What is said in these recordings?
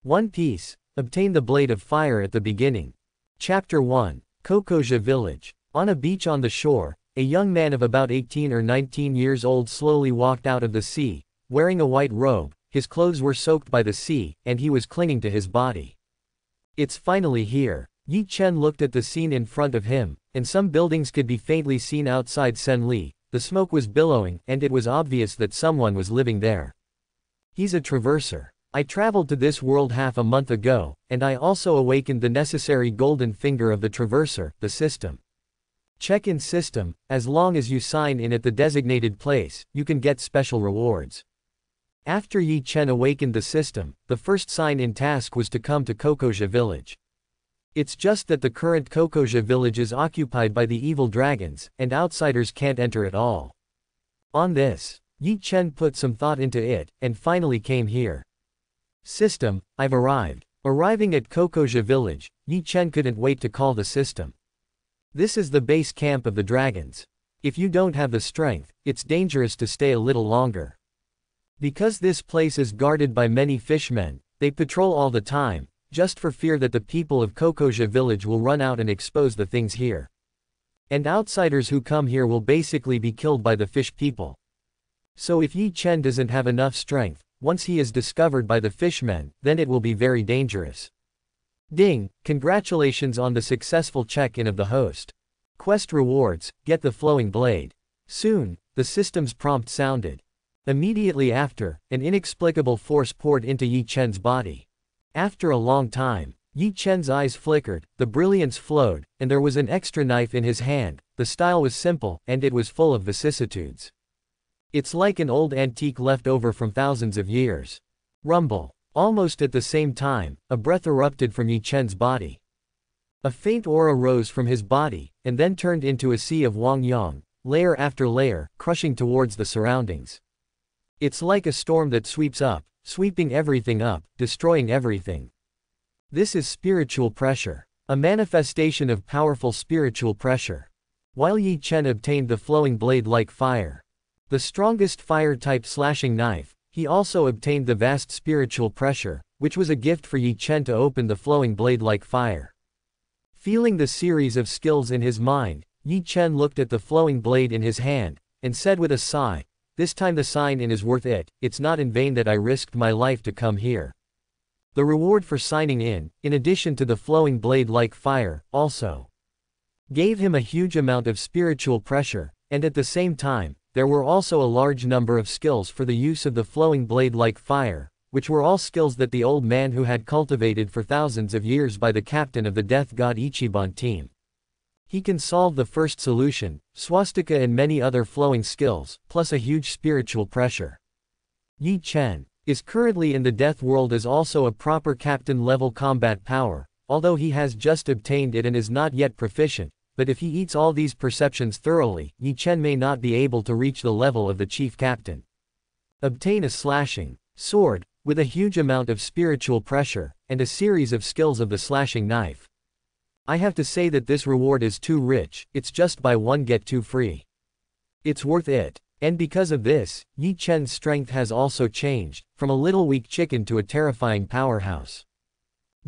One Piece. Obtain the Blade of Fire at the beginning. Chapter 1. Kokoja Village. On a beach on the shore, a young man of about 18 or 19 years old slowly walked out of the sea, wearing a white robe. His clothes were soaked by the sea, and he was clinging to his body. It's finally here. Yi Chen looked at the scene in front of him, and some buildings could be faintly seen outside Senli. The smoke was billowing, and it was obvious that someone was living there. He's a traverser. I traveled to this world half a month ago, and I also awakened the necessary golden finger of the traverser, the system. Check-in system. As long as you sign in at the designated place, you can get special rewards. After Yi Chen awakened the system, the first sign-in task was to come to Kokoja Village. It's just that the current Kokoja Village is occupied by the evil dragons, and outsiders can't enter at all. On this, Yi Chen put some thought into it, and finally came here. System, I've arrived. Arriving at Kokoja Village, Yi Chen couldn't wait to call the system. This is the base camp of the dragons. If you don't have the strength, it's dangerous to stay a little longer. Because this place is guarded by many fishmen, they patrol all the time, just for fear that the people of Kokoja Village will run out and expose the things here. And outsiders who come here will basically be killed by the fish people. So if Yi Chen doesn't have enough strength, once he is discovered by the fishmen, then it will be very dangerous. Ding! Congratulations on the successful check-in of the host. Quest rewards, get the flowing blade. Soon, the system's prompt sounded. Immediately after, an inexplicable force poured into Yi Chen's body. After a long time, Yi Chen's eyes flickered, the brilliance flowed, and there was an extra knife in his hand. The style was simple, and it was full of vicissitudes. It's like an old antique left over from thousands of years. Rumble. Almost at the same time, a breath erupted from Yi Chen's body. A faint aura rose from his body, and then turned into a sea of Wang Yang, layer after layer, crushing towards the surroundings. It's like a storm that sweeps up, sweeping everything up, destroying everything. This is spiritual pressure. A manifestation of powerful spiritual pressure. While Yi Chen obtained the flowing blade like fire, the strongest fire-type slashing knife, he also obtained the vast spiritual pressure, which was a gift for Yi Chen to open the flowing blade like fire. Feeling the series of skills in his mind, Yi Chen looked at the flowing blade in his hand, and said with a sigh, "This time the sign-in is worth it. It's not in vain that I risked my life to come here." The reward for signing in addition to the flowing blade like fire, also gave him a huge amount of spiritual pressure, and at the same time, there were also a large number of skills for the use of the flowing blade like fire, which were all skills that the old man who had cultivated for thousands of years by the captain of the death god Ichiban team. He can solve the first solution, swastika and many other flowing skills, plus a huge spiritual pressure. Yi Chen is currently in the death world as also a proper captain level combat power, although he has just obtained it and is not yet proficient. But if he eats all these perceptions thoroughly, Yi Chen may not be able to reach the level of the chief captain. Obtain a slashing sword, with a huge amount of spiritual pressure, and a series of skills of the slashing knife. I have to say that this reward is too rich. It's just buy one get two free. It's worth it. And because of this, Yi Chen's strength has also changed, from a little weak chicken to a terrifying powerhouse.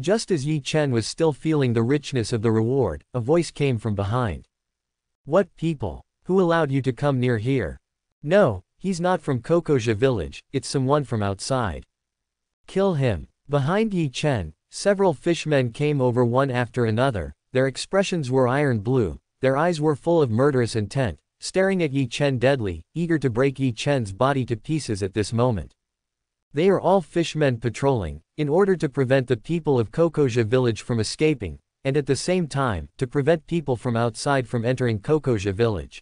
Just as Yi Chen was still feeling the richness of the reward, a voice came from behind. "What people? Who allowed you to come near here?" "No, he's not from Kokoja Village, it's someone from outside." "Kill him." Behind Yi Chen, several fishmen came over one after another. Their expressions were iron blue, their eyes were full of murderous intent, staring at Yi Chen deadly, eager to break Yi Chen's body to pieces at this moment. They are all fishmen patrolling, in order to prevent the people of Kokoja Village from escaping, and at the same time, to prevent people from outside from entering Kokoja Village.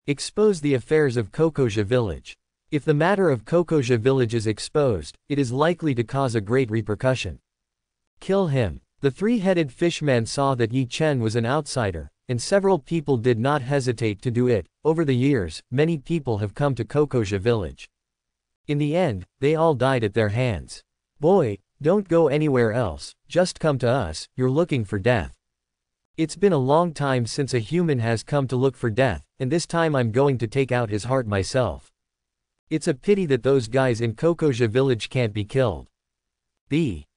Expose the affairs of Kokoja Village. If the matter of Kokoja Village is exposed, it is likely to cause a great repercussion. Kill him. The three-headed fishman saw that Yi Chen was an outsider, and several people did not hesitate to do it. Over the years, many people have come to Kokoja Village. In the end, they all died at their hands. "Boy, don't go anywhere else, just come to us, you're looking for death." It's been a long time since a human has come to look for death, and this time I'm going to take out his heart myself. It's a pity that those guys in Kokoja Village can't be killed.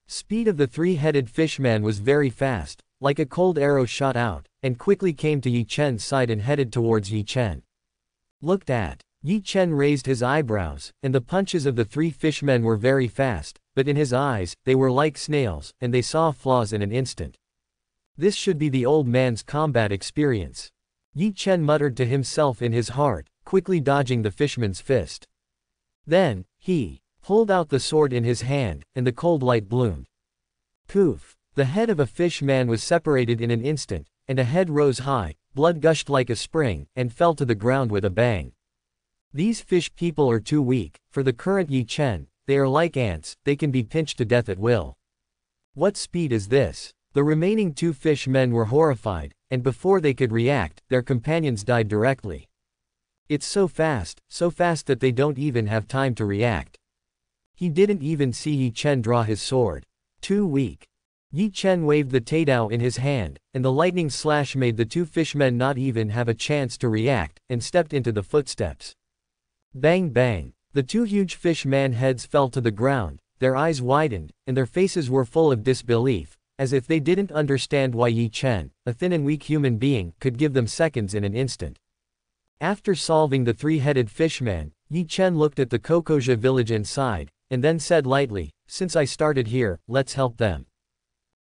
Speed of the three-headed fishman was very fast, like a cold arrow shot out, and quickly came to Yi Chen's side and headed towards Yi Chen. Looked at. Yi Chen raised his eyebrows, and the punches of the three fishmen were very fast, but in his eyes, they were like snails, and they saw flaws in an instant. This should be the old man's combat experience. Yi Chen muttered to himself in his heart, quickly dodging the fishman's fist. Then, he pulled out the sword in his hand, and the cold light bloomed. Poof! The head of a fish man was separated in an instant, and a head rose high, blood gushed like a spring, and fell to the ground with a bang. These fish people are too weak, for the current Yi Chen, they are like ants, they can be pinched to death at will. What speed is this? The remaining two fish men were horrified, and before they could react, their companions died directly. It's so fast that they don't even have time to react. He didn't even see Yi Chen draw his sword. Too weak. Yi Chen waved the taidao in his hand, and the lightning slash made the two fishmen not even have a chance to react, and stepped into the footsteps. Bang bang. The two huge fish man heads fell to the ground, their eyes widened, and their faces were full of disbelief, as if they didn't understand why Yi Chen, a thin and weak human being, could give them seconds in an instant. After solving the three-headed fishman, Yi Chen looked at the Kokoja village inside, and then said lightly, "Since I started here, let's help them."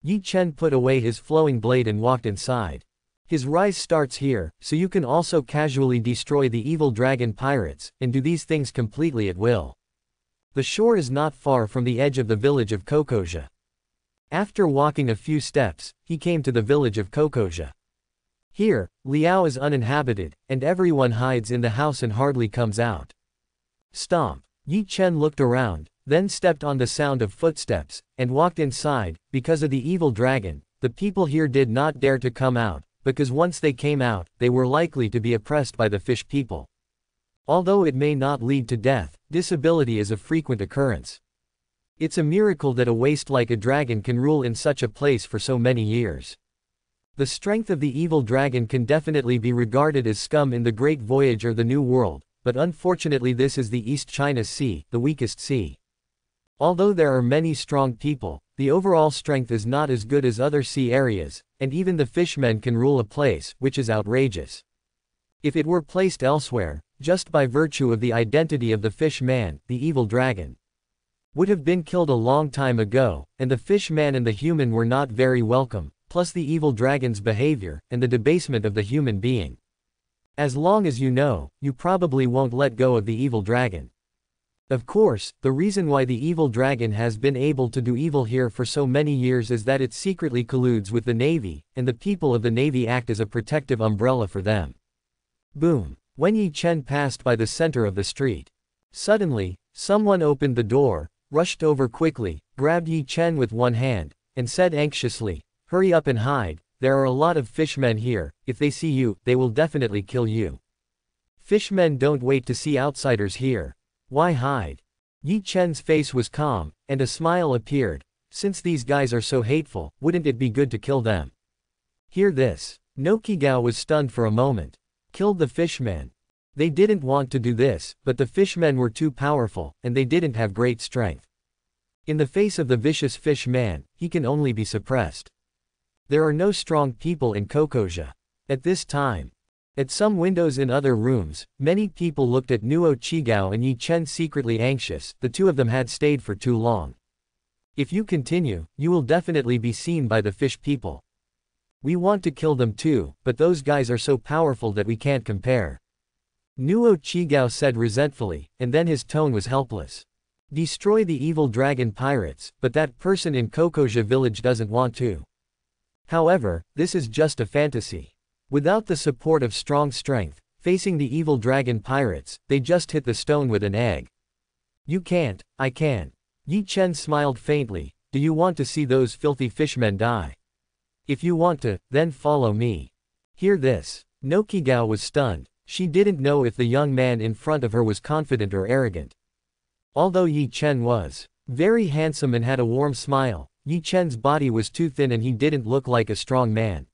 Yi Chen put away his flowing blade and walked inside. His rise starts here, so you can also casually destroy the evil dragon pirates, and do these things completely at will. The shore is not far from the edge of the village of Kokoja. After walking a few steps, he came to the village of Kokoja. Here, Liao is uninhabited, and everyone hides in the house and hardly comes out. Stomp. Yi Chen looked around, then stepped on the sound of footsteps, and walked inside. Because of the evil dragon, the people here did not dare to come out, because once they came out, they were likely to be oppressed by the fish people. Although it may not lead to death, disability is a frequent occurrence. It's a miracle that a waste like a dragon can rule in such a place for so many years. The strength of the evil dragon can definitely be regarded as scum in the Great Voyage or the New World, but unfortunately this is the East China Sea, the weakest sea. Although there are many strong people, the overall strength is not as good as other sea areas, and even the fishmen can rule a place, which is outrageous. If it were placed elsewhere, just by virtue of the identity of the fish man, the evil dragon would have been killed a long time ago, and the fish man and the human were not very welcome, plus the evil dragon's behavior, and the debasement of the human being. As long as you know, you probably won't let go of the evil dragon. Of course, the reason why the evil dragon has been able to do evil here for so many years is that it secretly colludes with the Navy, and the people of the Navy act as a protective umbrella for them. Boom. When Yi Chen passed by the center of the street, suddenly, someone opened the door, rushed over quickly, grabbed Yi Chen with one hand, and said anxiously, "Hurry up and hide, there are a lot of fishmen here, if they see you, they will definitely kill you. Fishmen don't wait to see outsiders here. Why hide?" Yi Chen's face was calm, and a smile appeared. "Since these guys are so hateful, wouldn't it be good to kill them?" Hear this. Nokigao was stunned for a moment. Killed the fishmen. They didn't want to do this, but the fishmen were too powerful, and they didn't have great strength. In the face of the vicious fish man, he can only be suppressed. There are no strong people in Kokoja. At this time, at some windows in other rooms, many people looked at Nuo Chigao and Yi Chen secretly anxious. The two of them had stayed for too long. If you continue, you will definitely be seen by the fish people. We want to kill them too, but those guys are so powerful that we can't compare. Nuo Chigao said resentfully, and then his tone was helpless. Destroy the evil dragon pirates, but that person in Kokoja village doesn't want to. However, this is just a fantasy. Without the support of strong strength, facing the evil dragon pirates, they just hit the stone with an egg. You can't, I can. Yi Chen smiled faintly. Do you want to see those filthy fishmen die? If you want to, then follow me. Hear this. Nokigao was stunned. She didn't know if the young man in front of her was confident or arrogant. Although Yi Chen was very handsome and had a warm smile, Yi Chen's body was too thin and he didn't look like a strong man.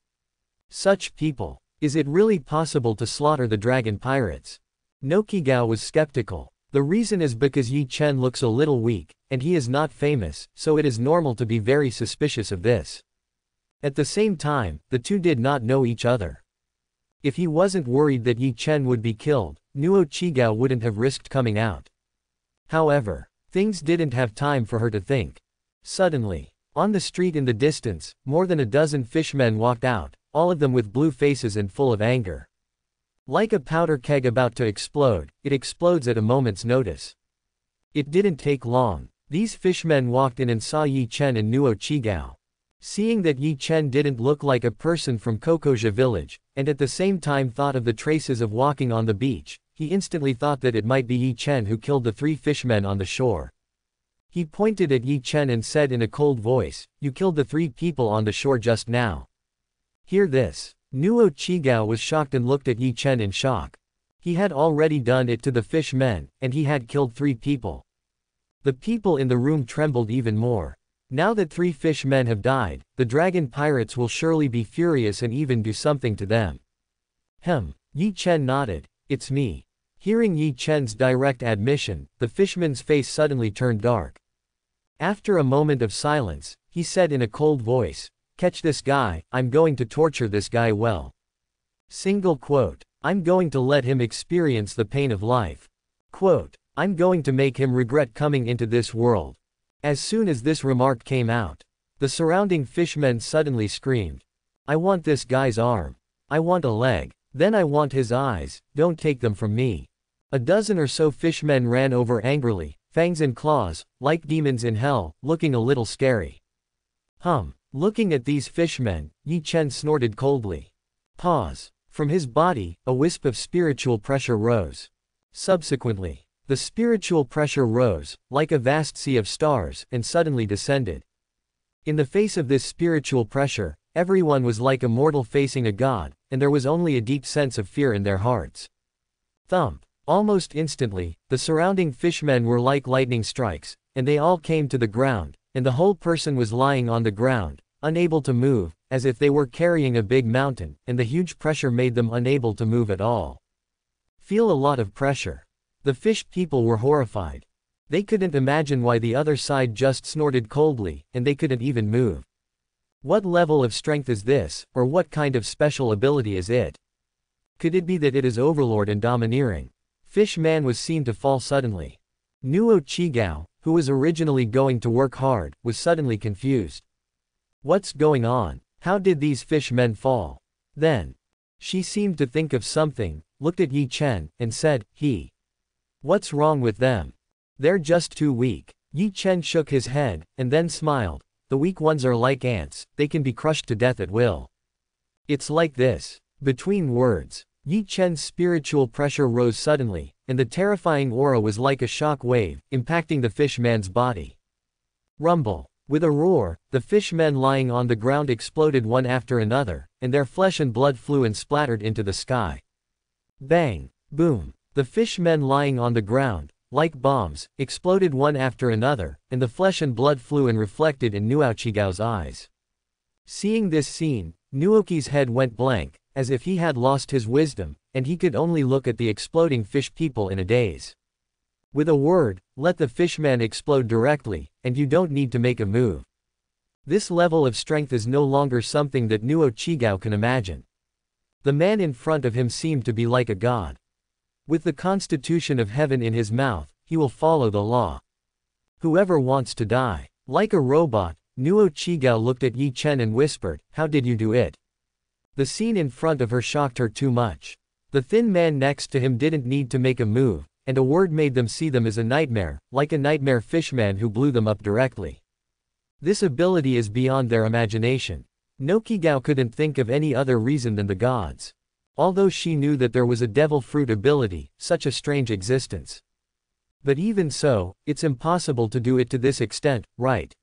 Such people. Is it really possible to slaughter the dragon pirates? Nokigao was skeptical. The reason is because Yi Chen looks a little weak, and he is not famous, so it is normal to be very suspicious of this. At the same time, the two did not know each other. If he wasn't worried that Yi Chen would be killed, Nuo Chigao wouldn't have risked coming out. However, things didn't have time for her to think. Suddenly, on the street in the distance, more than a dozen fishmen walked out, all of them with blue faces and full of anger. Like a powder keg about to explode, it explodes at a moment's notice. It didn't take long. These fishmen walked in and saw Yi Chen and Nuo Chigao. Seeing that Yi Chen didn't look like a person from Kokoja village, and at the same time thought of the traces of walking on the beach, he instantly thought that it might be Yi Chen who killed the 3 fishmen on the shore. He pointed at Yi Chen and said in a cold voice, "You killed the 3 people on the shore just now." Hear this. Nuo Chigao was shocked and looked at Yi Chen in shock. He had already done it to the fishmen, and he had killed 3 people. The people in the room trembled even more. Now that 3 fishmen have died, the dragon pirates will surely be furious and even do something to them. Yi Chen nodded. "It's me." Hearing Yi Chen's direct admission, the fishman's face suddenly turned dark. After a moment of silence, he said in a cold voice, "Catch this guy, I'm going to torture this guy well. Single quote. I'm going to let him experience the pain of life. Quote. I'm going to make him regret coming into this world." As soon as this remark came out, the surrounding fishmen suddenly screamed, "I want this guy's arm. I want a leg. Then I want his eyes, don't take them from me." A dozen or so fishmen ran over angrily, fangs and claws, like demons in hell, looking a little scary. Looking at these fishmen, Yi Chen snorted coldly. Pause. From his body, a wisp of spiritual pressure rose. Subsequently, the spiritual pressure rose, like a vast sea of stars, and suddenly descended. In the face of this spiritual pressure, everyone was like a mortal facing a god, and there was only a deep sense of fear in their hearts. Thump. Almost instantly, the surrounding fishmen were like lightning strikes, and they all came to the ground, and the whole person was lying on the ground, unable to move, as if they were carrying a big mountain, and the huge pressure made them unable to move at all. Feel a lot of pressure. The fish people were horrified. They couldn't imagine why the other side just snorted coldly, and they couldn't even move. What level of strength is this, or what kind of special ability is it? Could it be that it is overlord and domineering? Fish Man was seen to fall suddenly. Nuo Chigao, who was originally going to work hard, was suddenly confused. What's going on? How did these fish men fall? Then, she seemed to think of something, looked at Yi Chen, and said, What's wrong with them? They're just too weak. Yi Chen shook his head, and then smiled. The weak ones are like ants, they can be crushed to death at will. It's like this. Between words, Yi Chen's spiritual pressure rose suddenly, and the terrifying aura was like a shock wave, impacting the fish man's body. Rumble. With a roar, the fish men lying on the ground exploded one after another, and their flesh and blood flew and splattered into the sky. Bang! Boom! The fish men lying on the ground, like bombs, exploded one after another, and the flesh and blood flew and reflected in Nuo Chigao's eyes. Seeing this scene, Nuoki's head went blank, as if he had lost his wisdom, and he could only look at the exploding fish people in a daze. With a word, let the fishman explode directly, and you don't need to make a move. This level of strength is no longer something that Nuo Chigao can imagine. The man in front of him seemed to be like a god. With the constitution of heaven in his mouth, he will follow the law. Whoever wants to die. Like a robot, Nuo Chigao looked at Yi Chen and whispered, "How did you do it?" The scene in front of her shocked her too much. The thin man next to him didn't need to make a move, and a word made them see them as a nightmare, like a nightmare fishman who blew them up directly. This ability is beyond their imagination. No Chigao couldn't think of any other reason than the gods. Although she knew that there was a devil fruit ability, such a strange existence. But even so, it's impossible to do it to this extent, right?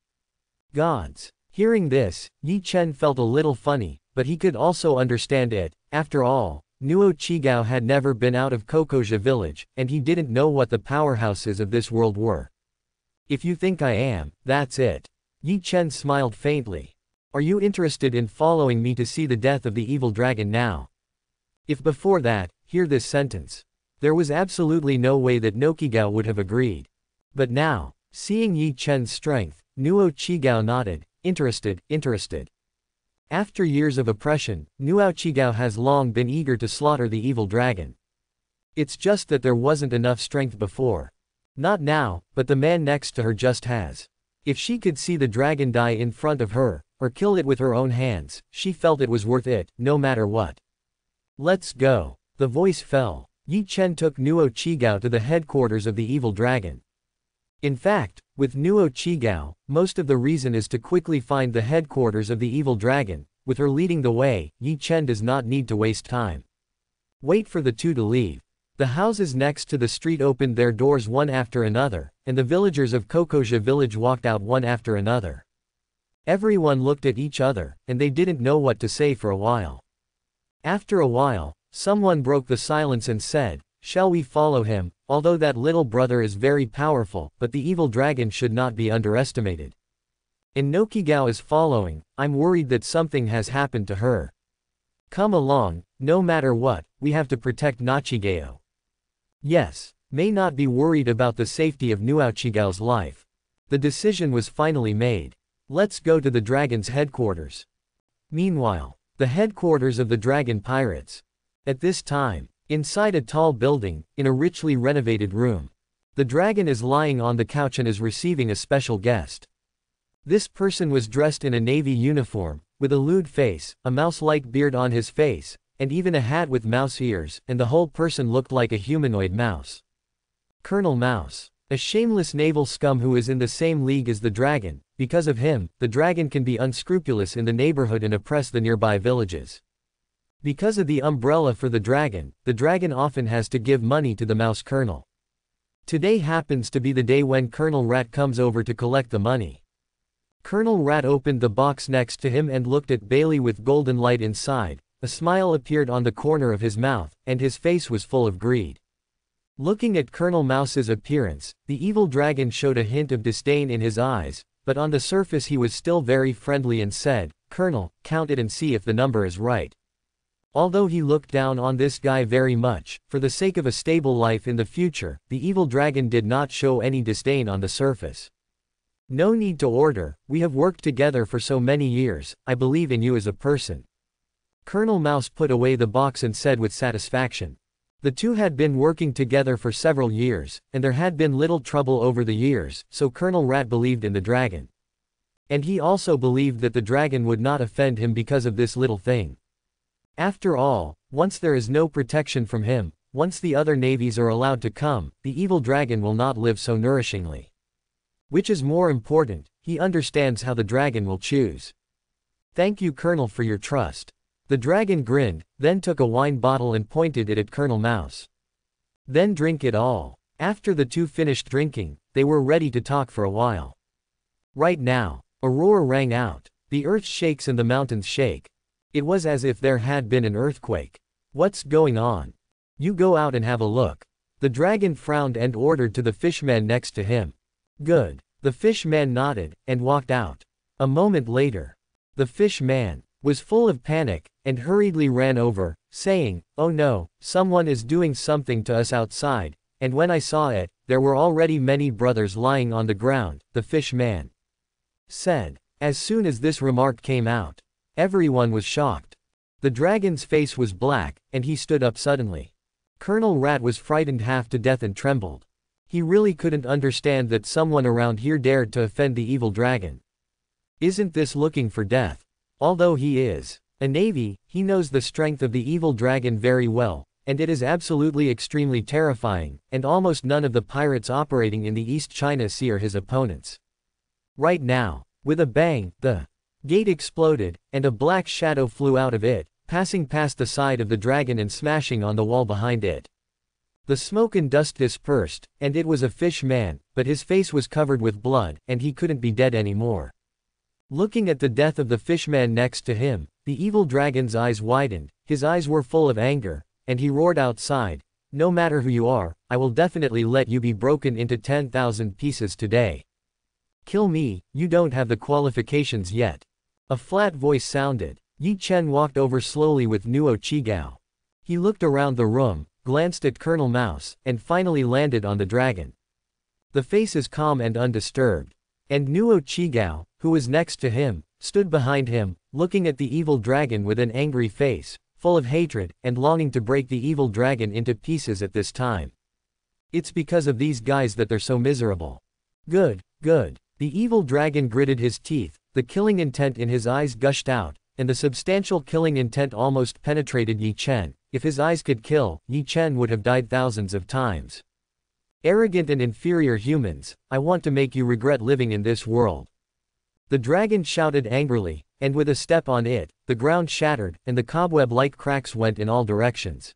Gods. Hearing this, Yi Chen felt a little funny, but he could also understand it. After all, Nuo Chigao had never been out of Kokoja village, and he didn't know what the powerhouses of this world were. If you think I am, that's it. Yi Chen smiled faintly. Are you interested in following me to see the death of the evil dragon now? If before that, hear this sentence. There was absolutely no way that Nokigao would have agreed. But now, seeing Yi Chen's strength, Nuo Chigao nodded, interested. After years of oppression, Nuo Chigao has long been eager to slaughter the evil dragon. It's just that there wasn't enough strength before. Not now, but the man next to her just has. If she could see the dragon die in front of her, or kill it with her own hands, she felt it was worth it, no matter what. Let's go. The voice fell. Yi Chen took Nuo Chigao to the headquarters of the evil dragon. In fact, with Nuo Chigao, most of the reason is to quickly find the headquarters of the evil dragon. With her leading the way, Yi Chen does not need to waste time. Wait for the two to leave. The houses next to the street opened their doors one after another, and the villagers of Kokoja village walked out one after another. Everyone looked at each other, and they didn't know what to say for a while. After a while, someone broke the silence and said, "Shall we follow him? Although that little brother is very powerful, but the evil dragon should not be underestimated. And Nokigao is following. I'm worried that something has happened to her. Come along, no matter what, we have to protect Nachigao." Yes, may not be worried about the safety of Nuochigao's life. The decision was finally made. Let's go to the dragon's headquarters. Meanwhile, the headquarters of the dragon pirates. At this time, inside a tall building, in a richly renovated room, the dragon is lying on the couch and is receiving a special guest. This person was dressed in a navy uniform, with a lewd face, a mouse-like beard on his face, and even a hat with mouse ears, and the whole person looked like a humanoid mouse. Colonel Mouse. A shameless naval scum who is in the same league as the dragon. Because of him, the dragon can be unscrupulous in the neighborhood and oppress the nearby villages. Because of the umbrella for the dragon often has to give money to the mouse colonel. Today happens to be the day when Colonel Rat comes over to collect the money. Colonel Rat opened the box next to him and looked at Bailey with golden light inside. A smile appeared on the corner of his mouth, and his face was full of greed. Looking at Colonel Mouse's appearance, the evil dragon showed a hint of disdain in his eyes, but on the surface he was still very friendly and said, "Colonel, count it and see if the number is right." Although he looked down on this guy very much, for the sake of a stable life in the future, the evil dragon did not show any disdain on the surface. "No need to order, we have worked together for so many years, I believe in you as a person." Colonel Mouse put away the box and said with satisfaction. The two had been working together for several years, and there had been little trouble over the years, so Colonel Rat believed in the dragon. And he also believed that the dragon would not offend him because of this little thing. After all, once there is no protection from him, once the other navies are allowed to come, the evil dragon will not live so nourishingly. Which is more important, he understands how the dragon will choose. "Thank you, Colonel, for your trust." The dragon grinned, then took a wine bottle and pointed it at Colonel Mouse. "Then drink it all." After the two finished drinking, they were ready to talk for a while. Right now, a roar rang out. The earth shakes and the mountains shake. It was as if there had been an earthquake. "What's going on?" "You go out and have a look." The dragon frowned and ordered to the fishman next to him. "Good." The fishman nodded, and walked out. A moment later, the fishman was full of panic, and hurriedly ran over, saying, "Oh no, someone is doing something to us outside," and when I saw it, there were already many brothers lying on the ground, the fishman said. As soon as this remark came out, everyone was shocked. The dragon's face was black, and he stood up suddenly. Colonel Rat was frightened half to death and trembled. He really couldn't understand that someone around here dared to offend the evil dragon. Isn't this looking for death? Although he is a navy, he knows the strength of the evil dragon very well, and it is absolutely extremely terrifying, and almost none of the pirates operating in the East China Sea are his opponents. Right now, with a bang, the gate exploded, and a black shadow flew out of it, passing past the side of the dragon and smashing on the wall behind it. The smoke and dust dispersed, and it was a fish man, but his face was covered with blood, and he couldn't be dead anymore. Looking at the death of the fishman next to him, the evil dragon's eyes widened, his eyes were full of anger, and he roared outside, "No matter who you are, I will definitely let you be broken into 10,000 pieces today. Kill me, you don't have the qualifications yet." A flat voice sounded. Yi Chen walked over slowly with Nuo Chigao. He looked around the room, glanced at Colonel Mouse, and finally landed on the dragon. The face is calm and undisturbed. And Nuo Chigao, who was next to him, stood behind him, looking at the evil dragon with an angry face, full of hatred, and longing to break the evil dragon into pieces at this time. It's because of these guys that they're so miserable. Good, good. The evil dragon gritted his teeth, the killing intent in his eyes gushed out, and the substantial killing intent almost penetrated Yi Chen. If his eyes could kill, Yi Chen would have died thousands of times. Arrogant and inferior humans, I want to make you regret living in this world. The dragon shouted angrily, and with a step on it, the ground shattered, and the cobweb-like cracks went in all directions.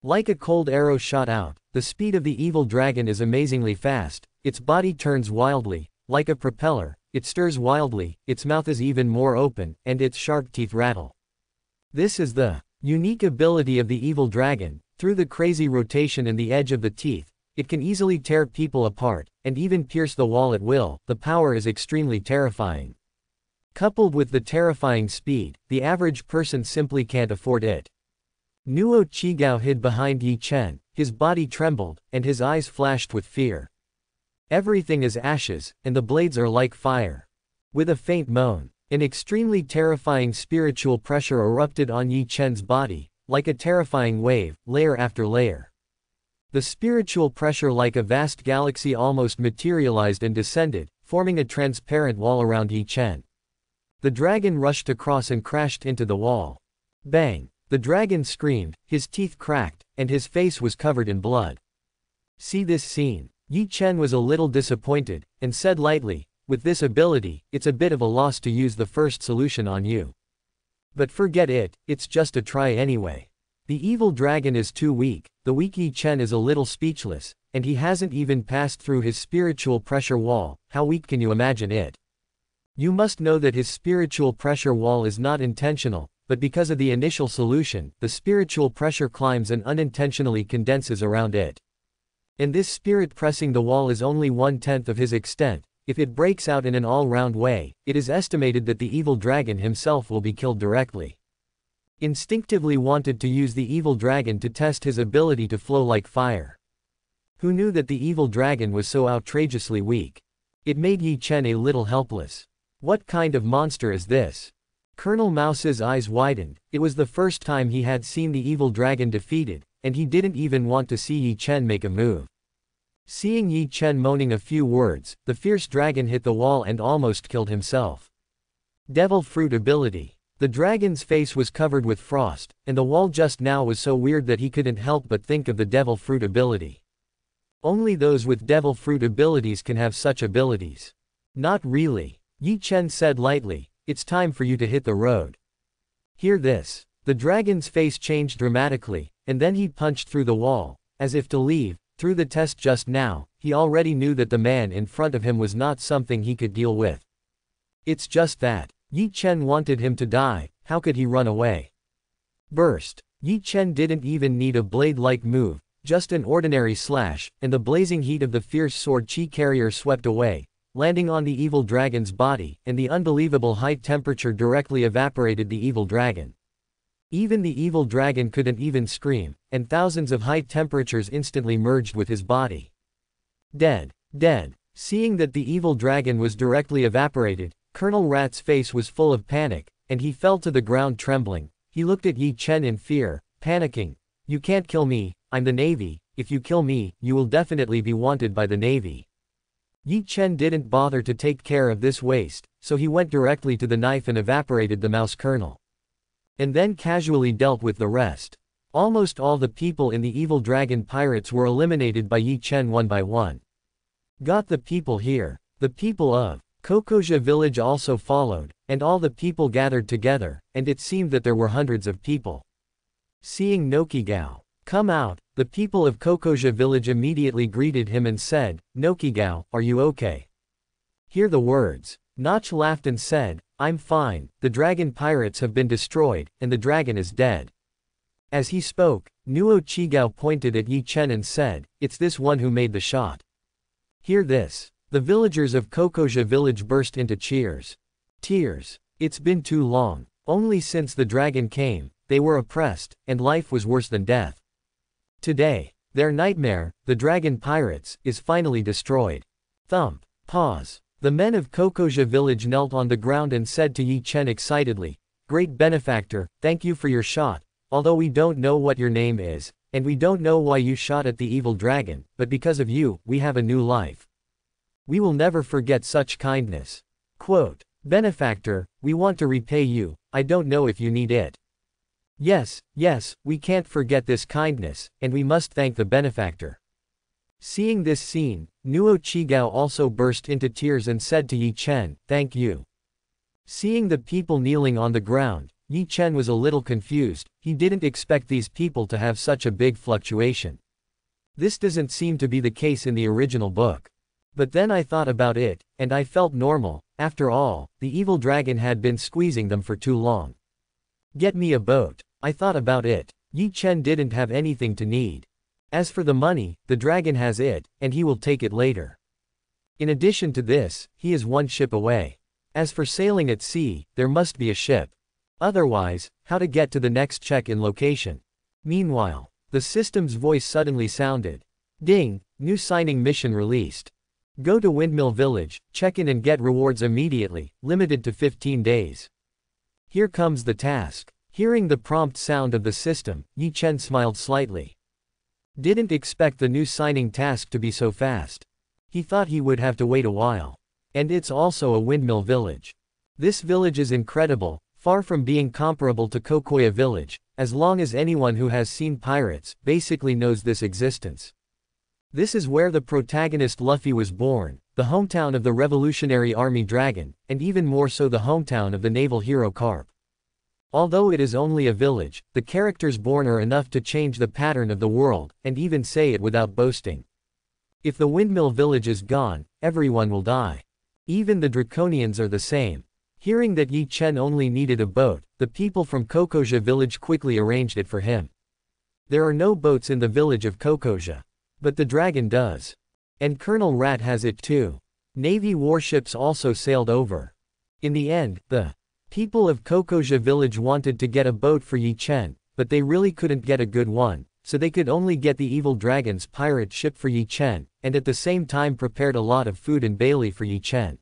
Like a cold arrow shot out, the speed of the evil dragon is amazingly fast, its body turns wildly, like a propeller, it stirs wildly, its mouth is even more open, and its sharp teeth rattle. This is the unique ability of the evil dragon. Through the crazy rotation and the edge of the teeth, it can easily tear people apart, and even pierce the wall at will. The power is extremely terrifying. Coupled with the terrifying speed, the average person simply can't afford it. Nuo Chigao hid behind Yi Chen, his body trembled, and his eyes flashed with fear. Everything is ashes, and the blades are like fire. With a faint moan, an extremely terrifying spiritual pressure erupted on Yi Chen's body, like a terrifying wave, layer after layer. The spiritual pressure like a vast galaxy almost materialized and descended, forming a transparent wall around Yi Chen. The dragon rushed across and crashed into the wall. Bang! The dragon screamed, his teeth cracked, and his face was covered in blood. See this scene. Yi Chen was a little disappointed, and said lightly, with this ability, it's a bit of a loss to use the first solution on you. But forget it, it's just a try anyway. The evil dragon is too weak, the weak Yi Chen is a little speechless, and he hasn't even passed through his spiritual pressure wall. How weak can you imagine it? You must know that his spiritual pressure wall is not intentional, but because of the initial solution, the spiritual pressure climbs and unintentionally condenses around it. And this spirit pressing the wall is only 1/10 of his extent. If it breaks out in an all-round way, it is estimated that the evil dragon himself will be killed directly. Instinctively wanted to use the evil dragon to test his ability to flow like fire. Who knew that the evil dragon was so outrageously weak? It made Yi Chen a little helpless. What kind of monster is this? Colonel Mouse's eyes widened. It was the first time he had seen the evil dragon defeated, and he didn't even want to see Yi Chen make a move. Seeing Yi Chen moaning a few words, the fierce dragon hit the wall and almost killed himself. Devil Fruit ability. The dragon's face was covered with frost, and the wall just now was so weird that he couldn't help but think of the Devil Fruit ability. Only those with Devil Fruit abilities can have such abilities. Not really. Yi Chen said lightly, it's time for you to hit the road. Hear this. The dragon's face changed dramatically, and then he punched through the wall, as if to leave. Through the test just now, he already knew that the man in front of him was not something he could deal with. It's just that. Yi Chen wanted him to die, how could he run away? Burst. Yi Chen didn't even need a blade-like move, just an ordinary slash, and the blazing heat of the fierce sword chi carrier swept away, landing on the evil dragon's body, and the unbelievable high temperature directly evaporated the evil dragon. Even the evil dragon couldn't even scream, and thousands of high temperatures instantly merged with his body. Dead. Dead. Seeing that the evil dragon was directly evaporated, Colonel Rat's face was full of panic, and he fell to the ground trembling. He looked at Yi Chen in fear, panicking. You can't kill me, I'm the Navy, if you kill me, you will definitely be wanted by the Navy. Yi Chen didn't bother to take care of this waste, so he went directly to the knife and evaporated the mouse colonel. And then casually dealt with the rest. Almost all the people in the evil dragon pirates were eliminated by Yi Chen one by one. Got the people here. The people of Kokoja village also followed, and all the people gathered together, and it seemed that there were hundreds of people. Seeing Nokigao come out, the people of Kokoja village immediately greeted him and said, Nokigao, are you okay? Hear the words. Notch laughed and said, I'm fine, the dragon pirates have been destroyed, and the dragon is dead. As he spoke, Nuo Chigao pointed at Yi Chen and said, it's this one who made the shot. Hear this. The villagers of Kokoja village burst into cheers. Tears. It's been too long. Only since the dragon came, they were oppressed, and life was worse than death. Today, their nightmare, the dragon pirates, is finally destroyed. Thump. Pause. The men of Kokoja village knelt on the ground and said to Yi Chen excitedly, "Great benefactor, thank you for your shot, although we don't know what your name is, and we don't know why you shot at the evil dragon, but because of you, we have a new life. We will never forget such kindness." Quote, "Benefactor, we want to repay you, I don't know if you need it." Yes, we can't forget this kindness, and we must thank the benefactor." Seeing this scene, Nuo Chigao also burst into tears and said to Yi Chen, "Thank you." Seeing the people kneeling on the ground, Yi Chen was a little confused. He didn't expect these people to have such a big fluctuation. This doesn't seem to be the case in the original book. But then I thought about it, and I felt normal. After all, the evil dragon had been squeezing them for too long. "Get me a boat." I thought about it. Yi Chen didn't have anything to need. As for the money, the dragon has it, and he will take it later. In addition to this, he is one ship away. As for sailing at sea, there must be a ship. Otherwise, how to get to the next check-in location? Meanwhile, the system's voice suddenly sounded. "Ding, new signing mission released. Go to Windmill Village, check in and get rewards immediately, limited to 15 days. Here comes the task." Hearing the prompt sound of the system, Yi Chen smiled slightly. Didn't expect the new signing task to be so fast. He thought he would have to wait a while. And it's also a windmill village. This village is incredible, far from being comparable to Kokoya village, as long as anyone who has seen pirates basically knows this existence. This is where the protagonist Luffy was born, the hometown of the Revolutionary Army Dragon, and even more so the hometown of the naval hero Carp. Although it is only a village, the characters born are enough to change the pattern of the world, and even say it without boasting. If the windmill village is gone, everyone will die. Even the Draconians are the same. Hearing that Yi Chen only needed a boat, the people from Kokoja village quickly arranged it for him. There are no boats in the village of Kokoja. But the dragon does. And Colonel Rat has it too. Navy warships also sailed over. In the end, the people of Kokoja village wanted to get a boat for Yi Chen, but they really couldn't get a good one, so they could only get the evil dragon's pirate ship for Yi Chen, and at the same time prepared a lot of food and barley for Yi Chen.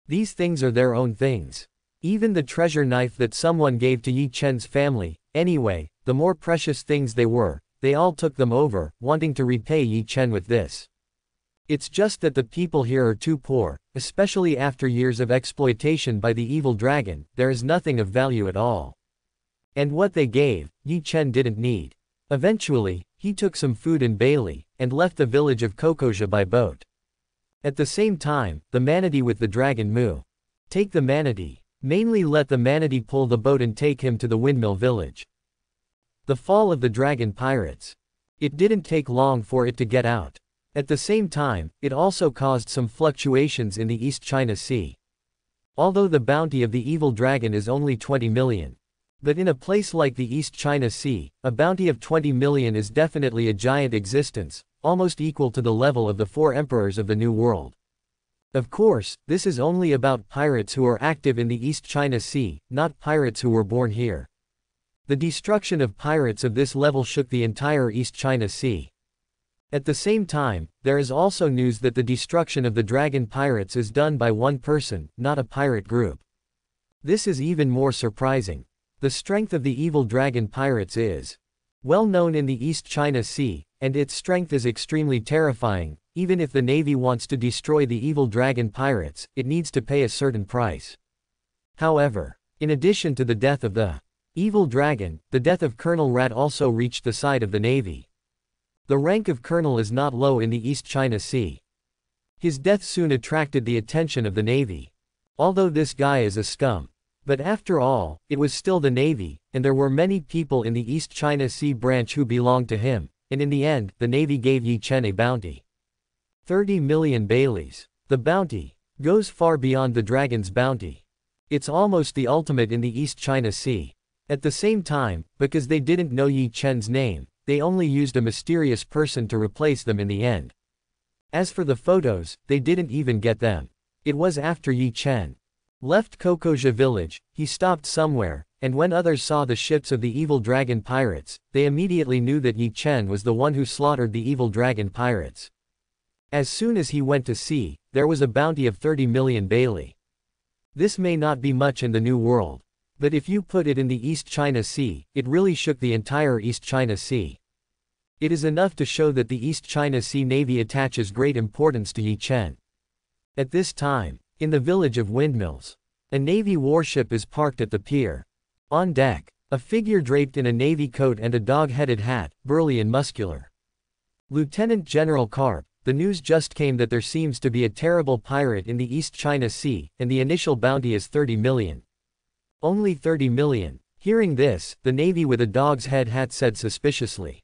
These things are their own things. Even the treasure knife that someone gave to Yi Chen's family, anyway, the more precious things they were, they all took them over, wanting to repay Yi Chen with this. It's just that the people here are too poor, especially after years of exploitation by the evil dragon, there is nothing of value at all. And what they gave, Yi Chen didn't need. Eventually, he took some food and barley, and left the village of Kokoja by boat. At the same time, the manatee with the dragon moo. Take the manatee. Mainly let the manatee pull the boat and take him to the windmill village. The fall of the dragon pirates. It didn't take long for it to get out. At the same time, it also caused some fluctuations in the East China Sea. Although the bounty of the evil dragon is only 20 million. But in a place like the East China Sea, a bounty of 20 million is definitely a giant existence, almost equal to the level of the 4 emperors of the New World. Of course, this is only about pirates who are active in the East China Sea, not pirates who were born here. The destruction of pirates of this level shook the entire East China Sea. At the same time, there is also news that the destruction of the dragon pirates is done by one person, not a pirate group. This is even more surprising. The strength of the evil dragon pirates is well known in the East China Sea, and its strength is extremely terrifying. Even if the Navy wants to destroy the evil dragon pirates, it needs to pay a certain price. However, in addition to the death of the evil dragon, the death of Colonel Rat also reached the side of the Navy. The rank of colonel is not low in the East China Sea. His death soon attracted the attention of the Navy. Although this guy is a scum. But after all, it was still the Navy, and there were many people in the East China Sea branch who belonged to him, and in the end, the Navy gave Yi Chen a bounty. 30 million baileys. The bounty goes far beyond the dragon's bounty. It's almost the ultimate in the East China Sea. At the same time, because they didn't know Yi Chen's name, they only used a mysterious person to replace them in the end. As for the photos, they didn't even get them. It was after Yi Chen Left Kokoja village, he stopped somewhere, and when others saw the ships of the evil dragon pirates, they immediately knew that Yi Chen was the one who slaughtered the evil dragon pirates. As soon as he went to sea, there was a bounty of 30 million Bailey. This may not be much in the New World. But if you put it in the East China Sea, it really shook the entire East China Sea. It is enough to show that the East China Sea Navy attaches great importance to Yi Chen. At this time, in the village of Windmills, a Navy warship is parked at the pier. On deck, a figure draped in a Navy coat and a dog-headed hat, burly and muscular. Lieutenant General Karp, the news just came that there seems to be a terrible pirate in the East China Sea, and the initial bounty is 30 million. Only 30 million. Hearing this, the Navy with a dog's head hat said suspiciously.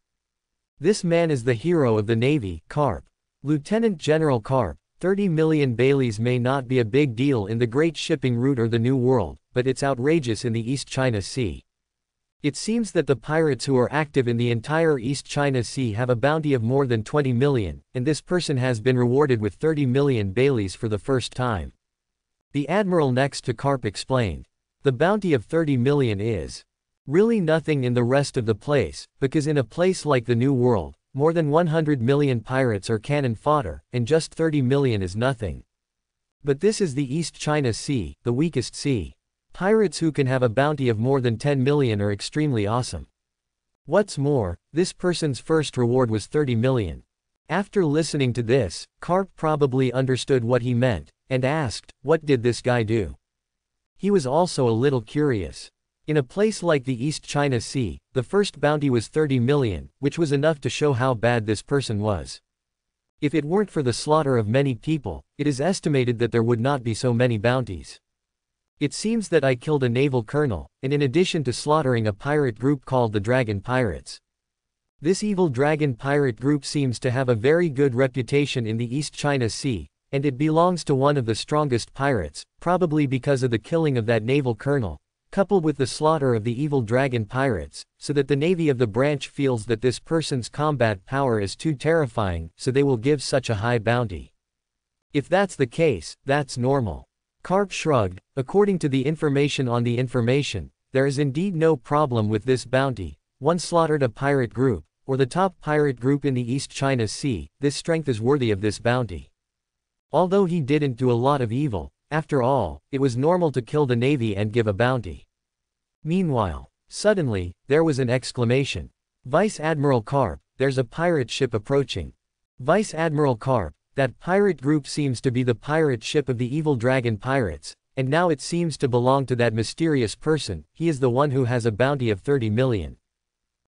This man is the hero of the Navy, Karp. Lieutenant General Karp, 30 million Baileys may not be a big deal in the great shipping route or the New World, but it's outrageous in the East China Sea. It seems that the pirates who are active in the entire East China Sea have a bounty of more than 20 million, and this person has been rewarded with 30 million Baileys for the first time. The admiral next to Karp explained. The bounty of 30 million is really nothing in the rest of the place, because in a place like the New World, more than 100 million pirates are cannon fodder, and just 30 million is nothing. But this is the East China Sea, the weakest sea. Pirates who can have a bounty of more than 10 million are extremely awesome. What's more, this person's first reward was 30 million. After listening to this, Karp probably understood what he meant, and asked, what did this guy do? He was also a little curious. In a place like the East China Sea, the first bounty was 30 million, which was enough to show how bad this person was. If it weren't for the slaughter of many people, it is estimated that there would not be so many bounties. It seems that I killed a naval colonel, and in addition to slaughtering a pirate group called the Dragon Pirates. This evil dragon pirate group seems to have a very good reputation in the East China Sea, and it belongs to one of the strongest pirates, probably because of the killing of that naval colonel, coupled with the slaughter of the evil dragon pirates, so that the navy of the branch feels that this person's combat power is too terrifying, so they will give such a high bounty. If that's the case, that's normal. Karp shrugged. According to the information on the information, there is indeed no problem with this bounty. One slaughtered a pirate group, or the top pirate group in the East China Sea. This strength is worthy of this bounty. Although he didn't do a lot of evil, after all, it was normal to kill the navy and give a bounty. Meanwhile, suddenly, there was an exclamation. Vice Admiral Karp, there's a pirate ship approaching. Vice Admiral Karp, that pirate group seems to be the pirate ship of the evil dragon pirates, and now it seems to belong to that mysterious person. He is the one who has a bounty of 30 million.